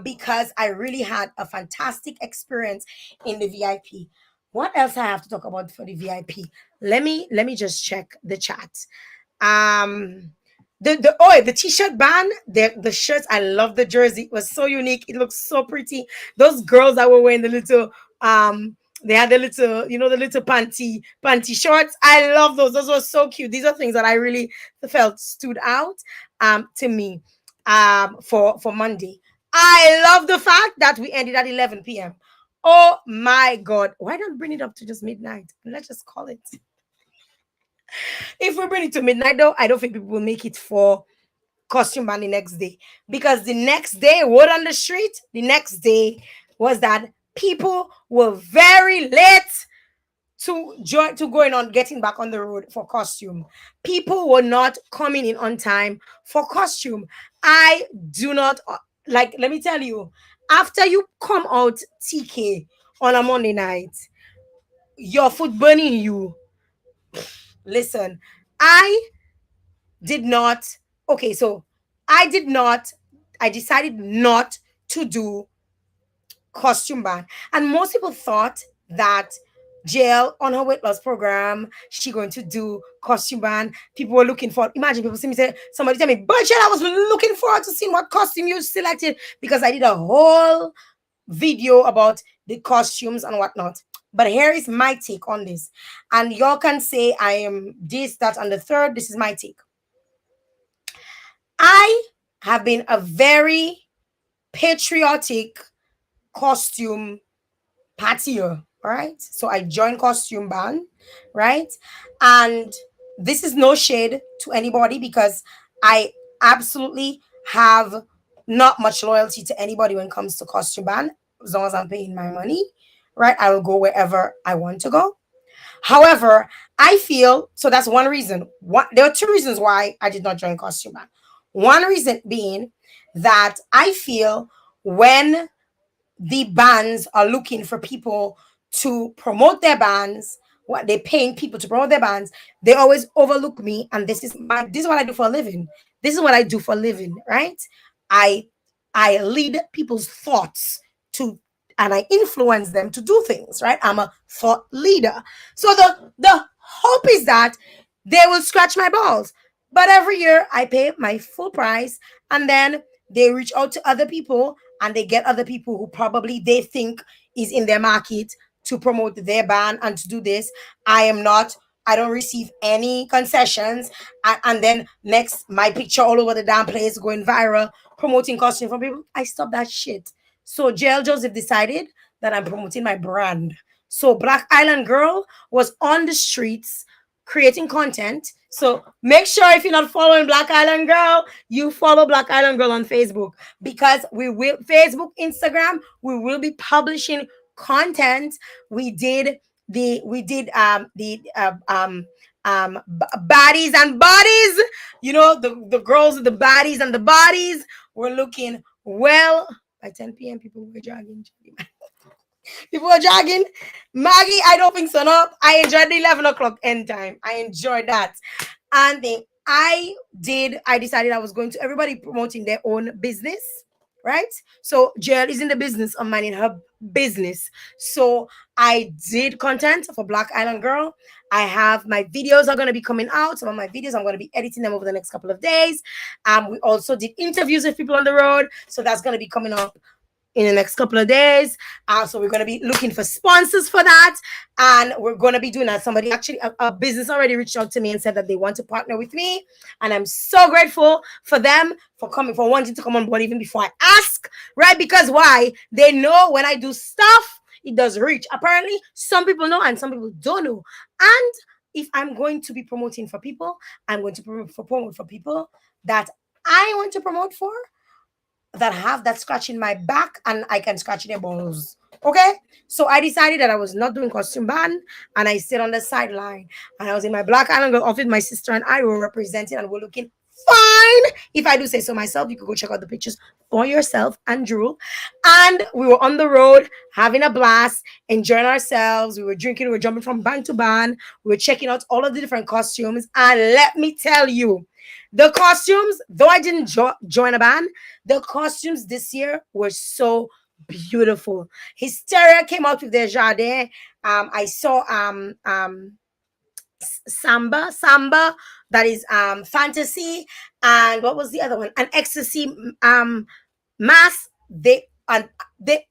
because I really had a fantastic experience in the VIP. What else I have to talk about for the VIP? Let me just check the chat. Um the t-shirt band, the shirts, I love the jersey. It was so unique. It looks so pretty. Those girls that were wearing the little they had the little, the little panty shorts. I love those. Those were so cute. These are things that I really felt stood out to me for Monday. I love the fact that we ended at 11 p.m. Oh my god. Why not bring it up to just midnight? Let's just call it. If we bring it to midnight, though, I don't think people will make it for costume ban the next day, because the next day, word on the street, the next day was that people were very late to going on getting back on the road for costume. People were not coming in on time for costume. I do not like. Let me tell you, after you come out TK on a Monday night, your foot burning you. Listen, I did not. Okay, so I did not. I decided not to do costume ban, and most people thought that Jael on her weight loss program, she going to do costume ban. People were looking for. Imagine people see me say, somebody tell me, but Jael, I was looking forward to seeing what costume you selected, because I did a whole video about the costumes and whatnot. But here is my take on this, and y'all can say I am this, that, and the third. This is my take. I have been a very patriotic costume partier, all right? So I joined costume band, right? And this is no shade to anybody, because I absolutely have not much loyalty to anybody when it comes to costume band. As long as I'm paying my money, right? I will go wherever I want to go. However, I feel so that's one reason. There are two reasons why I did not join costume band. One reason being that I feel when the bands are looking for people to promote their bands, what they're paying people to promote their bands, they always overlook me. And this is what I do for a living. This is what I do for a living, right? I I lead people's thoughts to and I influence them to do things, right? I'm a thought leader. So the hope is that they will scratch my balls. But every year I pay my full price, and then they reach out to other people and they get other people who probably they think is in their market to promote their band and to do this. I am not, I don't receive any concessions. And then next, my picture all over the damn place going viral, promoting costume for people. I stop that shit. So Jael Joseph decided that I'm promoting my brand. So Black Island Girl was on the streets creating content. So make sure if you're not following Black Island Girl, you follow Black Island Girl on Facebook, because we will Facebook, Instagram, we will be publishing content. We did baddies and bodies. You know, the girls with the baddies and the bodies were looking well. By 10 p.m. people were jogging. People were jogging. Maggie, I don't think so. No, I enjoyed the 11 o'clock end time. I enjoyed that. And then I decided I was going to everybody promoting their own business, right? So Jael is in the business of minding her business. So I did content for Black Island Girl. I have my videos are going to be coming out. Some of my videos, I'm going to be editing them over the next couple of days. We also did interviews with people on the road. So that's going to be coming up in the next couple of days. So we're going to be looking for sponsors for that. And we're going to be doing that. Somebody actually, a business already reached out to me and said that they want to partner with me. And I'm so grateful for them for coming, for wanting to come on board even before I ask, right? Because why? They know when I do stuff, it does reach. Apparently, some people know and some people don't know. And if I'm going to be promoting for people, I'm going to promote for people that I want to promote for, that have that scratch in my back and I can scratch their balls. Okay? So I decided that I was not doing costume band and I stayed on the sideline. And I was in my Black Island Girl office. My sister and I were representing and we're looking fine. If I do say so myself, you could go check out the pictures for yourself and Drew. And we were on the road having a blast, enjoying ourselves. We were drinking, we were jumping from band to band. We were checking out all of the different costumes. And let me tell you, the costumes, though I didn't join a band, the costumes this year were so beautiful. Hysteria came out with their jardin. I saw samba, that is fantasy, and what was the other one? An ecstasy mass. They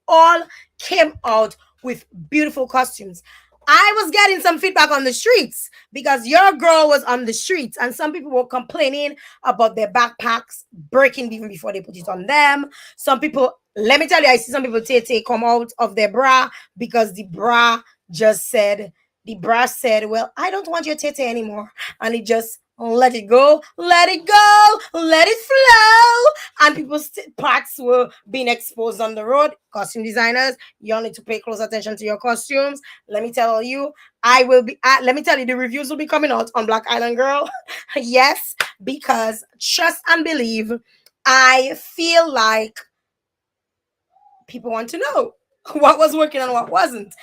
all came out with beautiful costumes. I was getting some feedback on the streets because your girl was on the streets and some people were complaining about their backpacks breaking even before they put it on them. Some people, let me tell you, I see some people take come out of their bra because the bra said, well, I don't want your tete anymore. And it just let it go, let it go, let it flow. And people's parts were being exposed on the road. Costume designers, you all need to pay close attention to your costumes. Let me tell you, let me tell you, the reviews will be coming out on Black Island Girl. Yes, because trust and believe, I feel like people want to know what was working and what wasn't.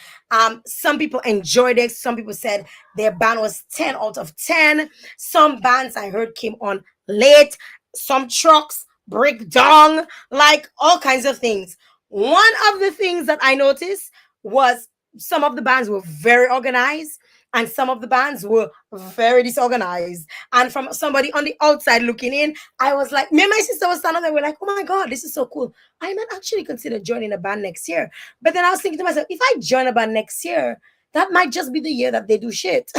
Some people enjoyed it. Some people said their band was 10 out of 10. Some bands I heard came on late. Some trucks break down, like all kinds of things. One of the things that I noticed was some of the bands were very organized and some of the bands were very disorganized. And from somebody on the outside looking in, I was like, me and my sister was standing there. We're like, oh my God, this is so cool. I might actually consider joining a band next year. But then I was thinking to myself, if I join a band next year, that might just be the year that they do shit.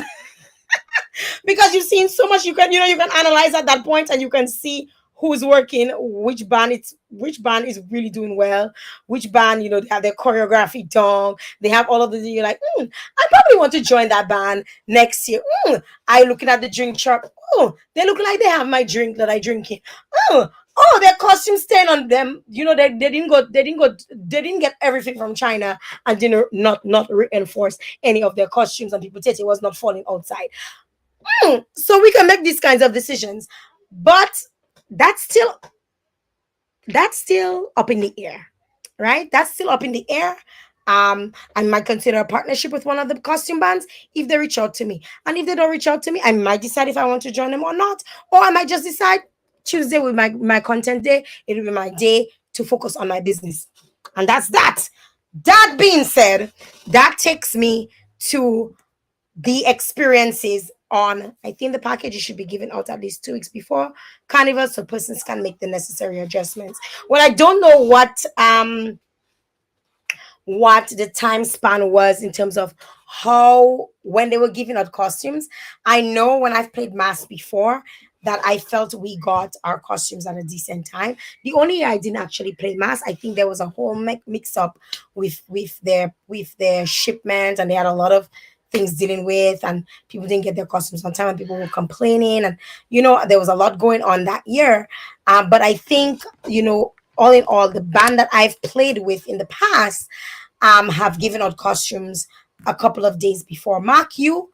Because you've seen so much, you can analyze at that point and you can see who's working, which band is really doing well, which band, they have their choreography done, they have all of the, you're like, I probably want to join that band next year. I looking at the drink shop, they look like they have my drink that I drinking. Their costume stain on them, they didn't get everything from China and didn't not reinforce any of their costumes, and people said it was not falling outside. So we can make these kinds of decisions, but that's still up in the air, right? That's still up in the air. I might consider a partnership with one of the costume bands if they reach out to me, and if they don't reach out to me, I might decide if I want to join them or not, or I might just decide Tuesday with my content day. It will be my day to focus on my business, and that's that. That being said, that takes me to the experiences on. I think the packages should be given out at least 2 weeks before Carnival so persons can make the necessary adjustments. Well, I don't know what the time span was in terms of how when they were giving out costumes. I know when I've played mass before that I felt we got our costumes at a decent time. The only year I didn't actually play mass, I think there was a whole mix up with their shipment, and they had a lot of things dealing with, and people didn't get their costumes on time, and people were complaining, and there was a lot going on that year. But I think all in all, the band that I've played with in the past have given out costumes a couple of days before. Mark you,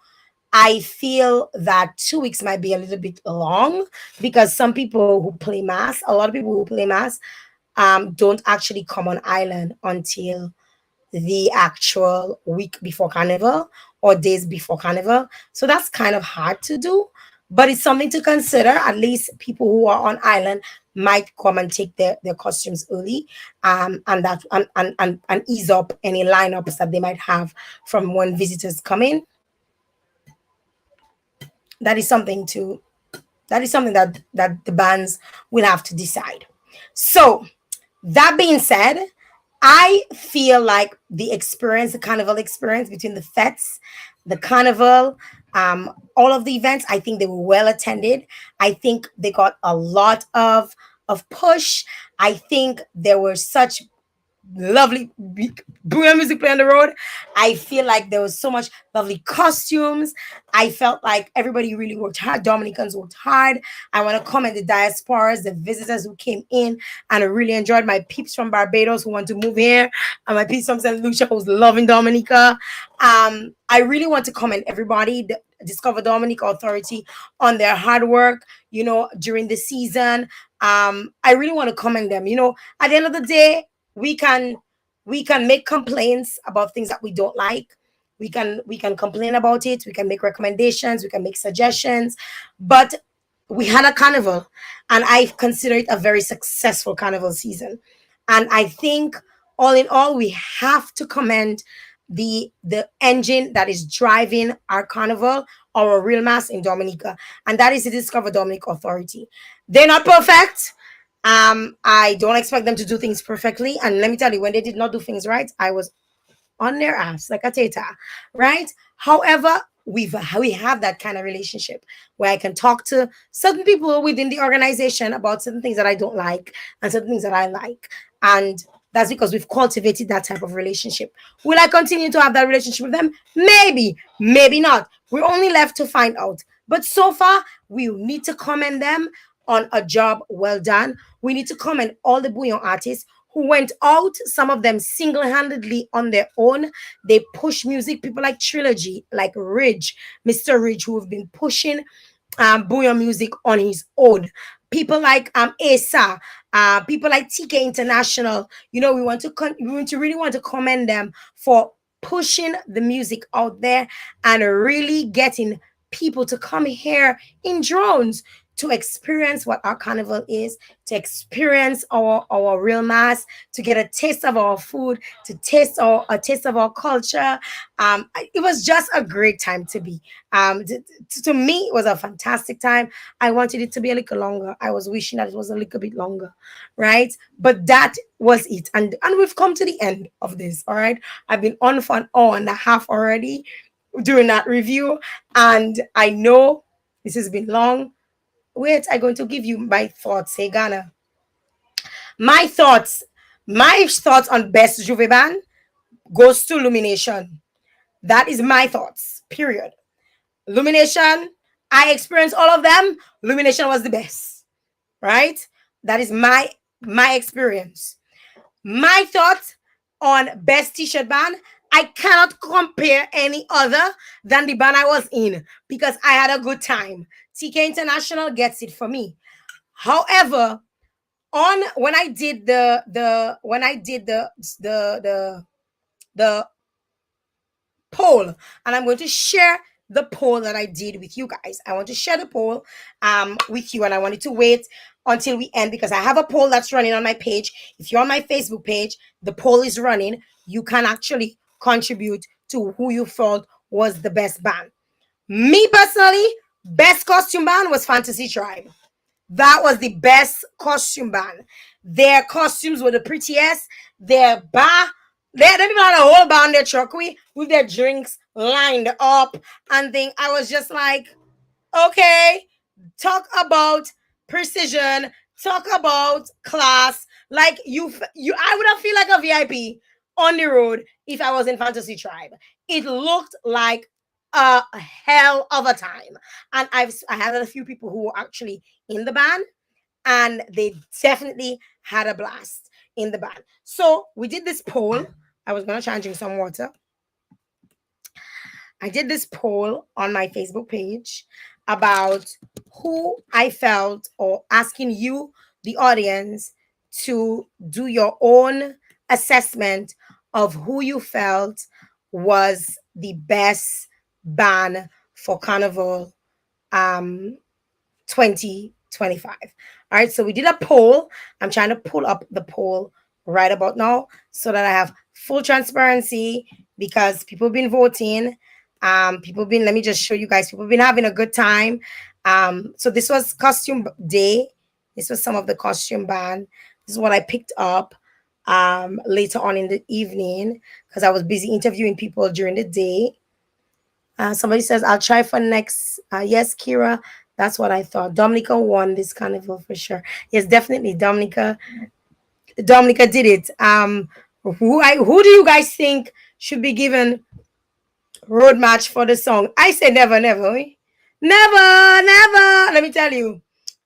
I feel that 2 weeks might be a little bit long because some people who play mass, a lot of people who play mass, don't actually come on island until the actual week before Carnival or days before Carnival. So that's kind of hard to do, but it's something to consider. At least people who are on island might come and take their costumes early, and ease up any lineups that they might have from when visitors come in. That is something to that is something that the bands will have to decide. So that being said, I feel like the carnival experience between the fetes, the carnival, all of the events, I think they were well attended. I think they got a lot of push. I think there were such lovely brilliant music play on the road. I feel like there was so much lovely costumes. I felt like everybody really worked hard. Dominicans worked hard. I want to comment the diasporas, the visitors who came in, and I really enjoyed my peeps from Barbados who want to move here, and my peeps from St. Lucia who's loving Dominica. I really want to comment everybody, the Discover Dominica Authority, on their hard work, during the season. I really want to commend them. At the end of the day, we can we can make complaints about things that we don't like. We can complain about it, we can make recommendations, we can make suggestions, but we had a carnival, and I consider it a very successful carnival season. And I think all in all, we have to commend the engine that is driving our carnival, our real mass in Dominica, and that is the Discover Dominic Authority. They're not perfect. I don't expect them to do things perfectly. And let me tell you, when they did not do things right, I was on their ass like a tata, right? However, we have that kind of relationship where I can talk to certain people within the organization about certain things that I don't like and certain things that I like. And that's because we've cultivated that type of relationship. Will I continue to have that relationship with them? Maybe, maybe not. We're only left to find out. But so far, we need to commend them on a job well done. We need to commend all the bouillon artists who went out, some of them single-handedly on their own. They push music, people like Trilogy, like Ridge, Mr. Ridge, who have been pushing bouillon music on his own. People like Asa, people like TK International. We really want to commend them for pushing the music out there and really getting people to come here in drones to experience what our carnival is, to experience our real mass, to get a taste of our food, to taste a taste of our culture. It was just a great time to be. To me, it was a fantastic time. I wanted it to be a little longer. I was wishing that it was a little bit longer, right? But that was it, and we've come to the end of this. All right, I've been on for an hour and a half already during that review, and I know this has been long. Wait, I'm going to give you my thoughts. Hey, Ghana. My thoughts. My thoughts on best Juve band goes to Illumination. That is my thoughts. Period. Illumination. I experienced all of them. Illumination was the best. Right? That is my experience. My thoughts on best t-shirt band. I cannot compare any other than the band I was in because I had a good time. TK International gets it for me. However, on when I did the when I did the poll, and I'm going to share the poll that I did with you guys. I want to share the poll with you, and I wanted to wait until we end, because I have a poll that's running on my page. If you're on my Facebook page, the poll is running. You can actually contribute to who you felt was the best band. Me personally, best costume band was Fantasy Tribe. That was the best costume band. Their costumes were the prettiest. Their bar, they even had a whole bar on their truck with their drinks lined up and thing. I was just like, okay, talk about precision, talk about class. Like I would have feel like a VIP on the road if I was in Fantasy Tribe. It looked like a hell of a time, and I had a few people who were actually in the band, and they definitely had a blast in the band. So we did this poll. I was gonna try and drink some water. I did this poll on my Facebook page about who I felt, or asking you, the audience, to do your own assessment of who you felt was the best band for Carnival 2025. All right, so we did a poll. I'm trying to pull up the poll right about now so that I have full transparency, because people have been voting. Let me just show you guys, people have been having a good time. So this was costume day. This was some of the costume band. This is what I picked up later on in the evening, because I was busy interviewing people during the day. Somebody says, I'll try for next. Yes, Kira, that's what I thought. Dominica won this carnival for sure. Yes, definitely. Dominica did it. Who do you guys think should be given road match for the song? I say never, never. Never, never. Let me tell you,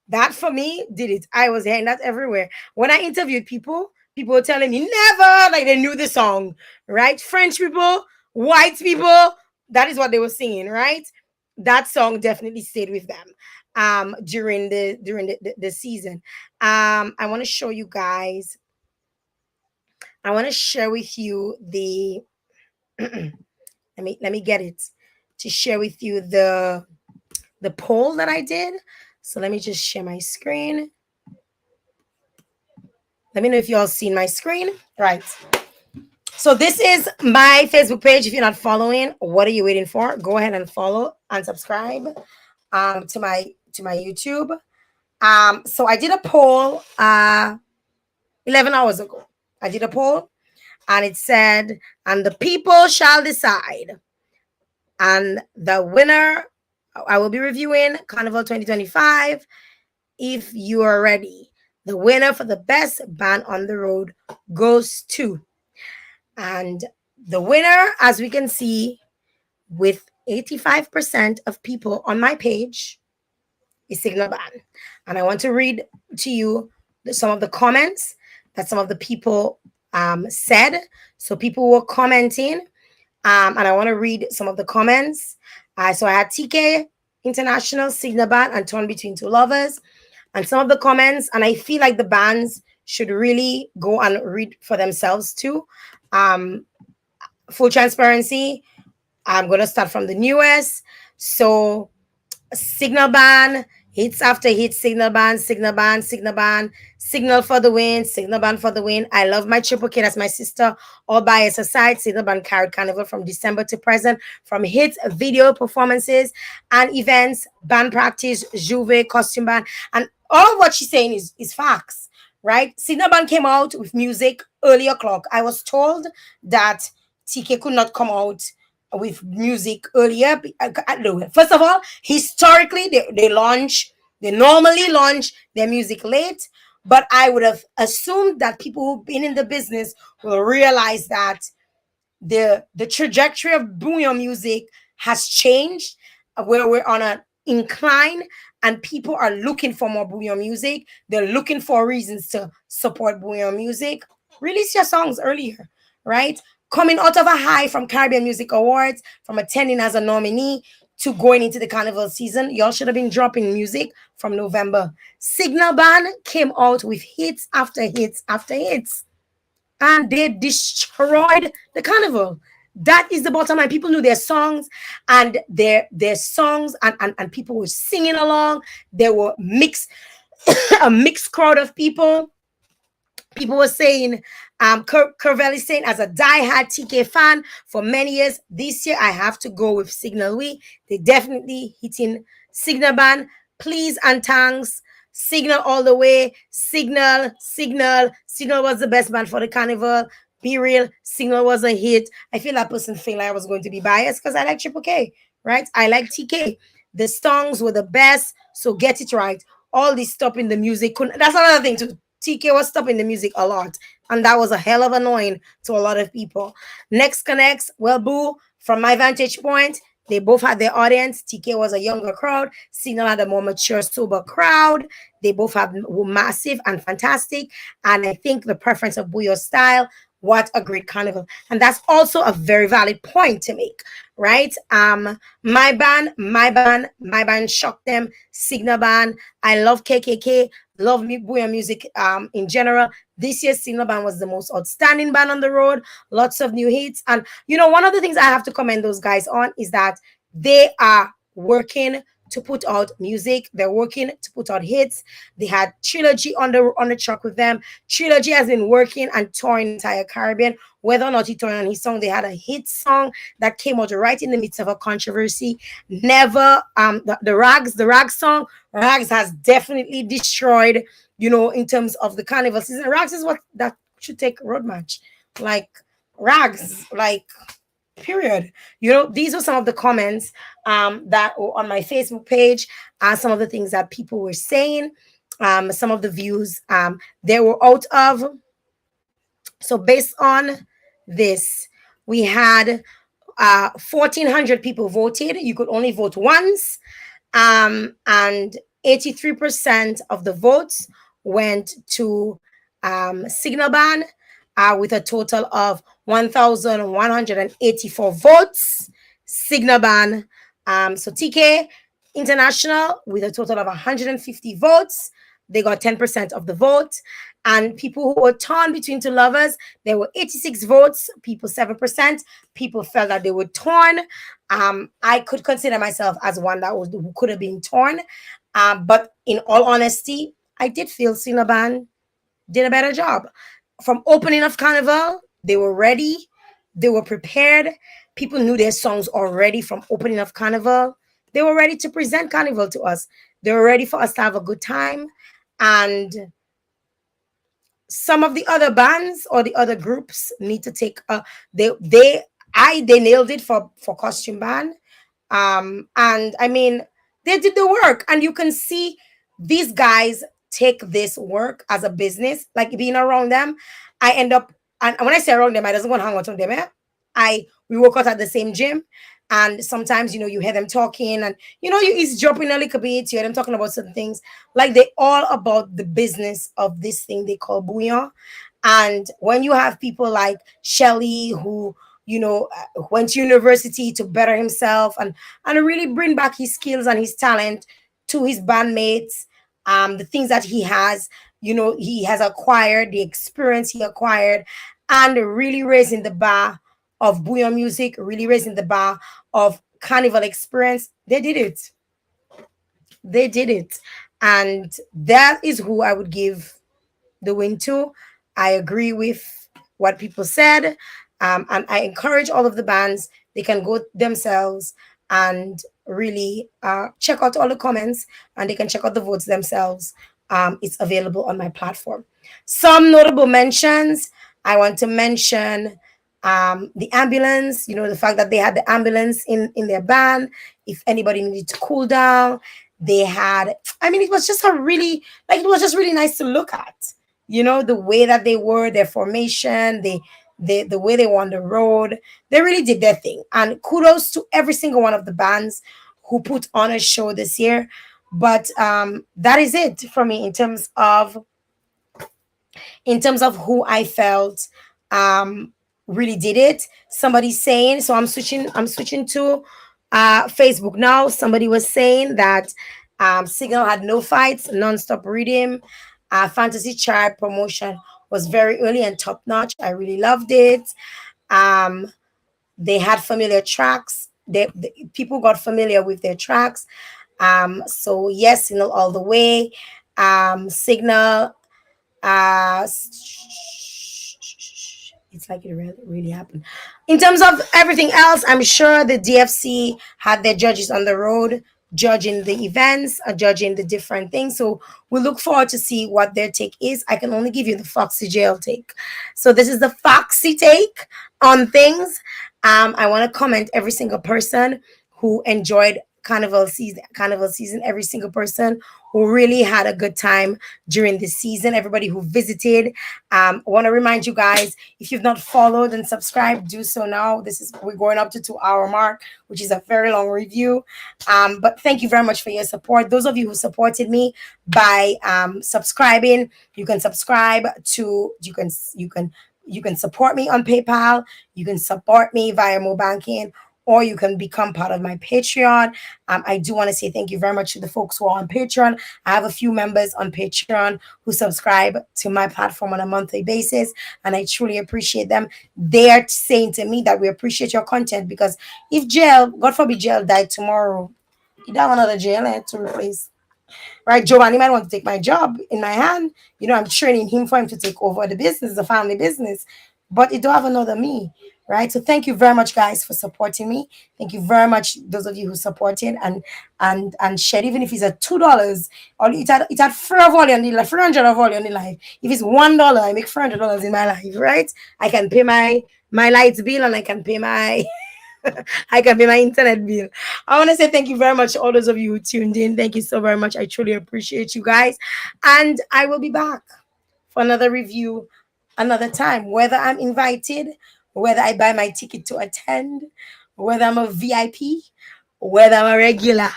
that for me did it. I was hearing that everywhere. When I interviewed people were telling me never, like they knew the song, right? French people, white people, that is what they were singing, right? That song definitely stayed with them during the season. I want to show you guys. I want to share with you the let me get it to share with you the poll that I did. So let me just share my screen. Let me know if you all seen my screen. Right. So this is my Facebook page. If you're not following, what are you waiting for? Go ahead and follow and subscribe to my YouTube. So I did a poll 11 hours ago. I did a poll, and it said, and the people shall decide. And the winner, I will be reviewing Carnival 2025. If you are ready, the winner for the best band on the road goes to, and the winner, as we can see, with 85% of people on my page, is Signal Band. And I want to read to you some of the comments that some of the people said. So people were commenting, and I want to read some of the comments. So I had TK International, Signal Band, and Torn Between Two Lovers. And some of the comments, and I feel like the bands should really go and read for themselves too. Full transparency, I'm going to start from the newest. So Signal Band, hits after hits, Signal Band, Signal Band, Signal Band, Signal for the win, Signal Band for the win. I love my Triple K, that's my sister, all by its side. Signal Band carried Carnival from December to present, from hits, video performances, and events, band practice, Juve, costume band, and all of what she's saying is facts, right? Signal Band came out with music early o'clock. I was told that TK could not come out with music earlier. First of all, historically, they normally launch their music late, but I would have assumed that people who've been in the business will realize that the trajectory of bouillon music has changed, where we're on an incline and people are looking for more bouillon music. They're looking for reasons to support bouillon music. Release your songs earlier, right? Coming out of a high from Caribbean Music Awards, from attending as a nominee to going into the Carnival season, y'all should have been dropping music from November. Signal Band came out with hits after hits after hits, and they destroyed the Carnival. That is the bottom line. People knew their songs, and their songs, and people were singing along. They were mixed. a mixed crowd of people. People were saying, Curvel is saying, as a die-hard TK fan for many years, this year I have to go with Signal. They definitely hitting Signal band. Please and thanks. Signal all the way. Signal, Signal. Signal was the best band for the carnival. Be real. Signal was a hit. I feel that person feel like I was going to be biased because I like Triple K, right? I like TK. The songs were the best, so get it right. All this stuff in the music, that's another thing too. TK was stopping the music a lot, and that was a hell of annoying to a lot of people. Next connects, well, boo, from my vantage point, they both had their audience. TK was a younger crowd, Signal had a more mature, sober crowd. They both were massive and fantastic. And I think the preference of Buyo's style, what a great carnival. And that's also a very valid point to make, right? My band shocked them. Signal band. I love KKK, love me Buya music in general. This year's Signal band was the most outstanding band on the road. Lots of new hits. And one of the things I have to commend those guys on is that they are working to put out music. They're working to put out hits. They had Trilogy on the truck with them. Trilogy has been working and touring the entire Caribbean. Whether or not he toured on his song, they had a hit song that came out right in the midst of a controversy. Never the Rags song. Rags has definitely destroyed, in terms of the carnival season. Rags is what that should take road match. Like Rags, like period. These are some of the comments that were on my Facebook page, some of the things that people were saying, some of the views they were out of. So based on this, we had 1,400 people voted. You could only vote once, and 83% of the votes went to Signal Ban, with a total of 1,184 votes. Signal Ban. So TK International with a total of 150 votes. They got 10% of the vote. And people who were torn between two lovers, there were 86 votes, people 7%. People felt that they were torn. I could consider myself as one who could have been torn. But in all honesty, I did feel Cinnabon did a better job. From opening of Carnival, they were ready. They were prepared. People knew their songs already from opening of Carnival. They were ready to present Carnival to us. They were ready for us to have a good time. And some of the other bands or the other groups need to take they nailed it for costume band. And I mean, they did the work, and you can see these guys take this work as a business. Like being around them, I end up, and when I say around them, I doesn't want to hang out with them. We work out at the same gym, and sometimes you hear them talking, and you eavesdropping a little bit. You hear them talking about certain things, like they all about the business of this thing they call bouillon. And when you have people like Shelly, who went to university to better himself and really bring back his skills and his talent to his bandmates, the things that he has, he has acquired, the experience he acquired, and really raising the bar of bouillon music, really raising the bar of carnival experience. They did it. They did it. And that is who I would give the win to. I agree with what people said. And I encourage all of the bands, they can go themselves and really check out all the comments, and they can check out the votes themselves. It's available on my platform. Some notable mentions. I want to mention the ambulance, the fact that they had the ambulance in their band. If anybody needed to cool down, they had, it was just it was just really nice to look at, the way that they were, their formation, the way they were on the road. They really did their thing. And kudos to every single one of the bands who put on a show this year. But that is it for me in terms of who I felt really did it. Somebody's saying, so I'm switching to Facebook now. Somebody was saying that Signal had no fights, non-stop rhythm, fantasy chart promotion was very early and top notch. I really loved it. They had familiar tracks. People got familiar with their tracks. So yes, all the way. signal. Uh, it's like it really happened. In terms of everything else, I'm sure the DFC had their judges on the road judging the events, judging the different things. So we look forward to see what their take is. I can only give you the Foxy Jail take. So this is the Foxy take on things. I want to comment every single person who enjoyed carnival season, every single person who really had a good time during this season, everybody who visited. I want to remind you guys, if you've not followed and subscribed, do so now. We're going up to 2 hour mark, which is a very long review. But thank you very much for your support. Those of you who supported me by subscribing, you can subscribe to you can support me on PayPal, you can support me via mobile banking, or you can become part of my Patreon. I do want to say thank you very much to the folks who are on Patreon. I have a few members on Patreon who subscribe to my platform on a monthly basis, and I truly appreciate them. They are saying to me that we appreciate your content, because if Jael, God forbid, Jael died tomorrow, you don't have another Jael to replace. Right, Giovanni might want to take my job in my hand. I'm training him for him to take over the business, the family business, but it don't have another me, right? So thank you very much, guys, for supporting me. Thank you very much, those of you who supported and shared, even if it's at $2, or it had free volume, like 300 of volume in life. If it's $1, I make $400 in my life, right? I can pay my lights bill, and I can pay my I can pay my internet bill. I want to say thank you very much to all those of you who tuned in. Thank you so very much. I truly appreciate you guys. And I will be back for another review another time, whether I'm invited, whether I buy my ticket to attend, whether I'm a VIP, whether I'm a regular,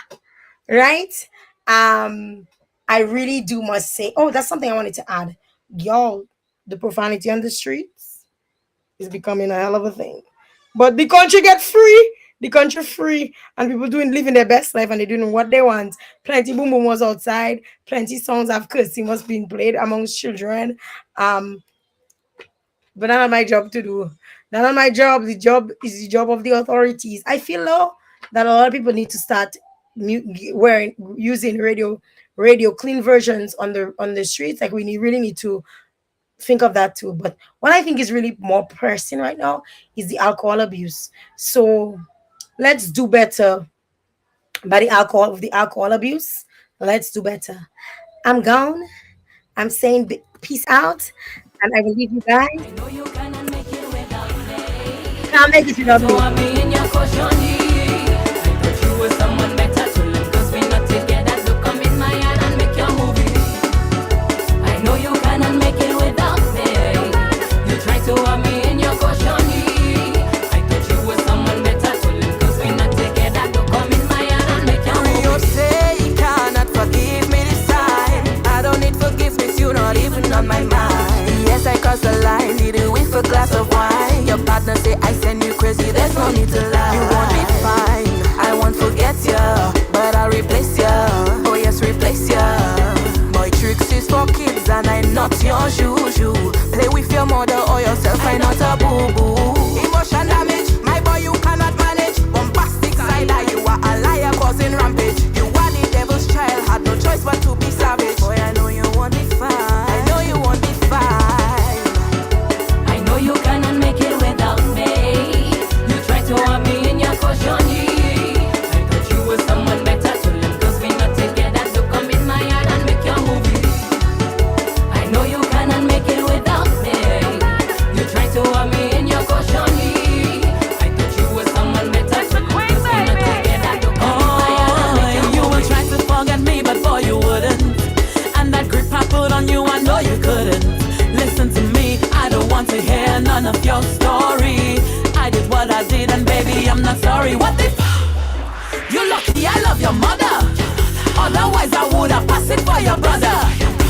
right? I really do must say, oh, that's something I wanted to add. Y'all, the profanity on the streets is becoming a hell of a thing. But the country get free. The country free, and people living their best life, and they're doing what they want. Plenty boom boom was outside. Plenty songs of cursing was being played amongst children. But not my job to do. Not my job. The job is the job of the authorities. I feel though that a lot of people need to start using radio clean versions on the streets. Like really need to think of that too. But what I think is really more pressing right now is the alcohol abuse. So let's do better by the alcohol abuse. Let's do better. I'm gone. I'm saying peace out, and I will leave you guys. Can't make it without me. On my mind. Yes, I crossed the line, need it with a glass of wine. Your partner say I send you crazy, there's no need to lie. You won't be fine, I won't forget ya, but I'll replace ya. Oh yes, replace ya. My tricks is for kids and I'm not your juju. Play with your mother or yourself, I'm not a boo-boo. Emotion damage, my boy you cannot manage. Bombastic side eye, you are a liar causing rampage. You are the devil's child, had no choice but to be savage. Boy, I know you won't be fine. To hear none of your story. I did what I did, and baby, I'm not sorry. What if you lucky I love your mother? Otherwise, I would have passed it for your brother.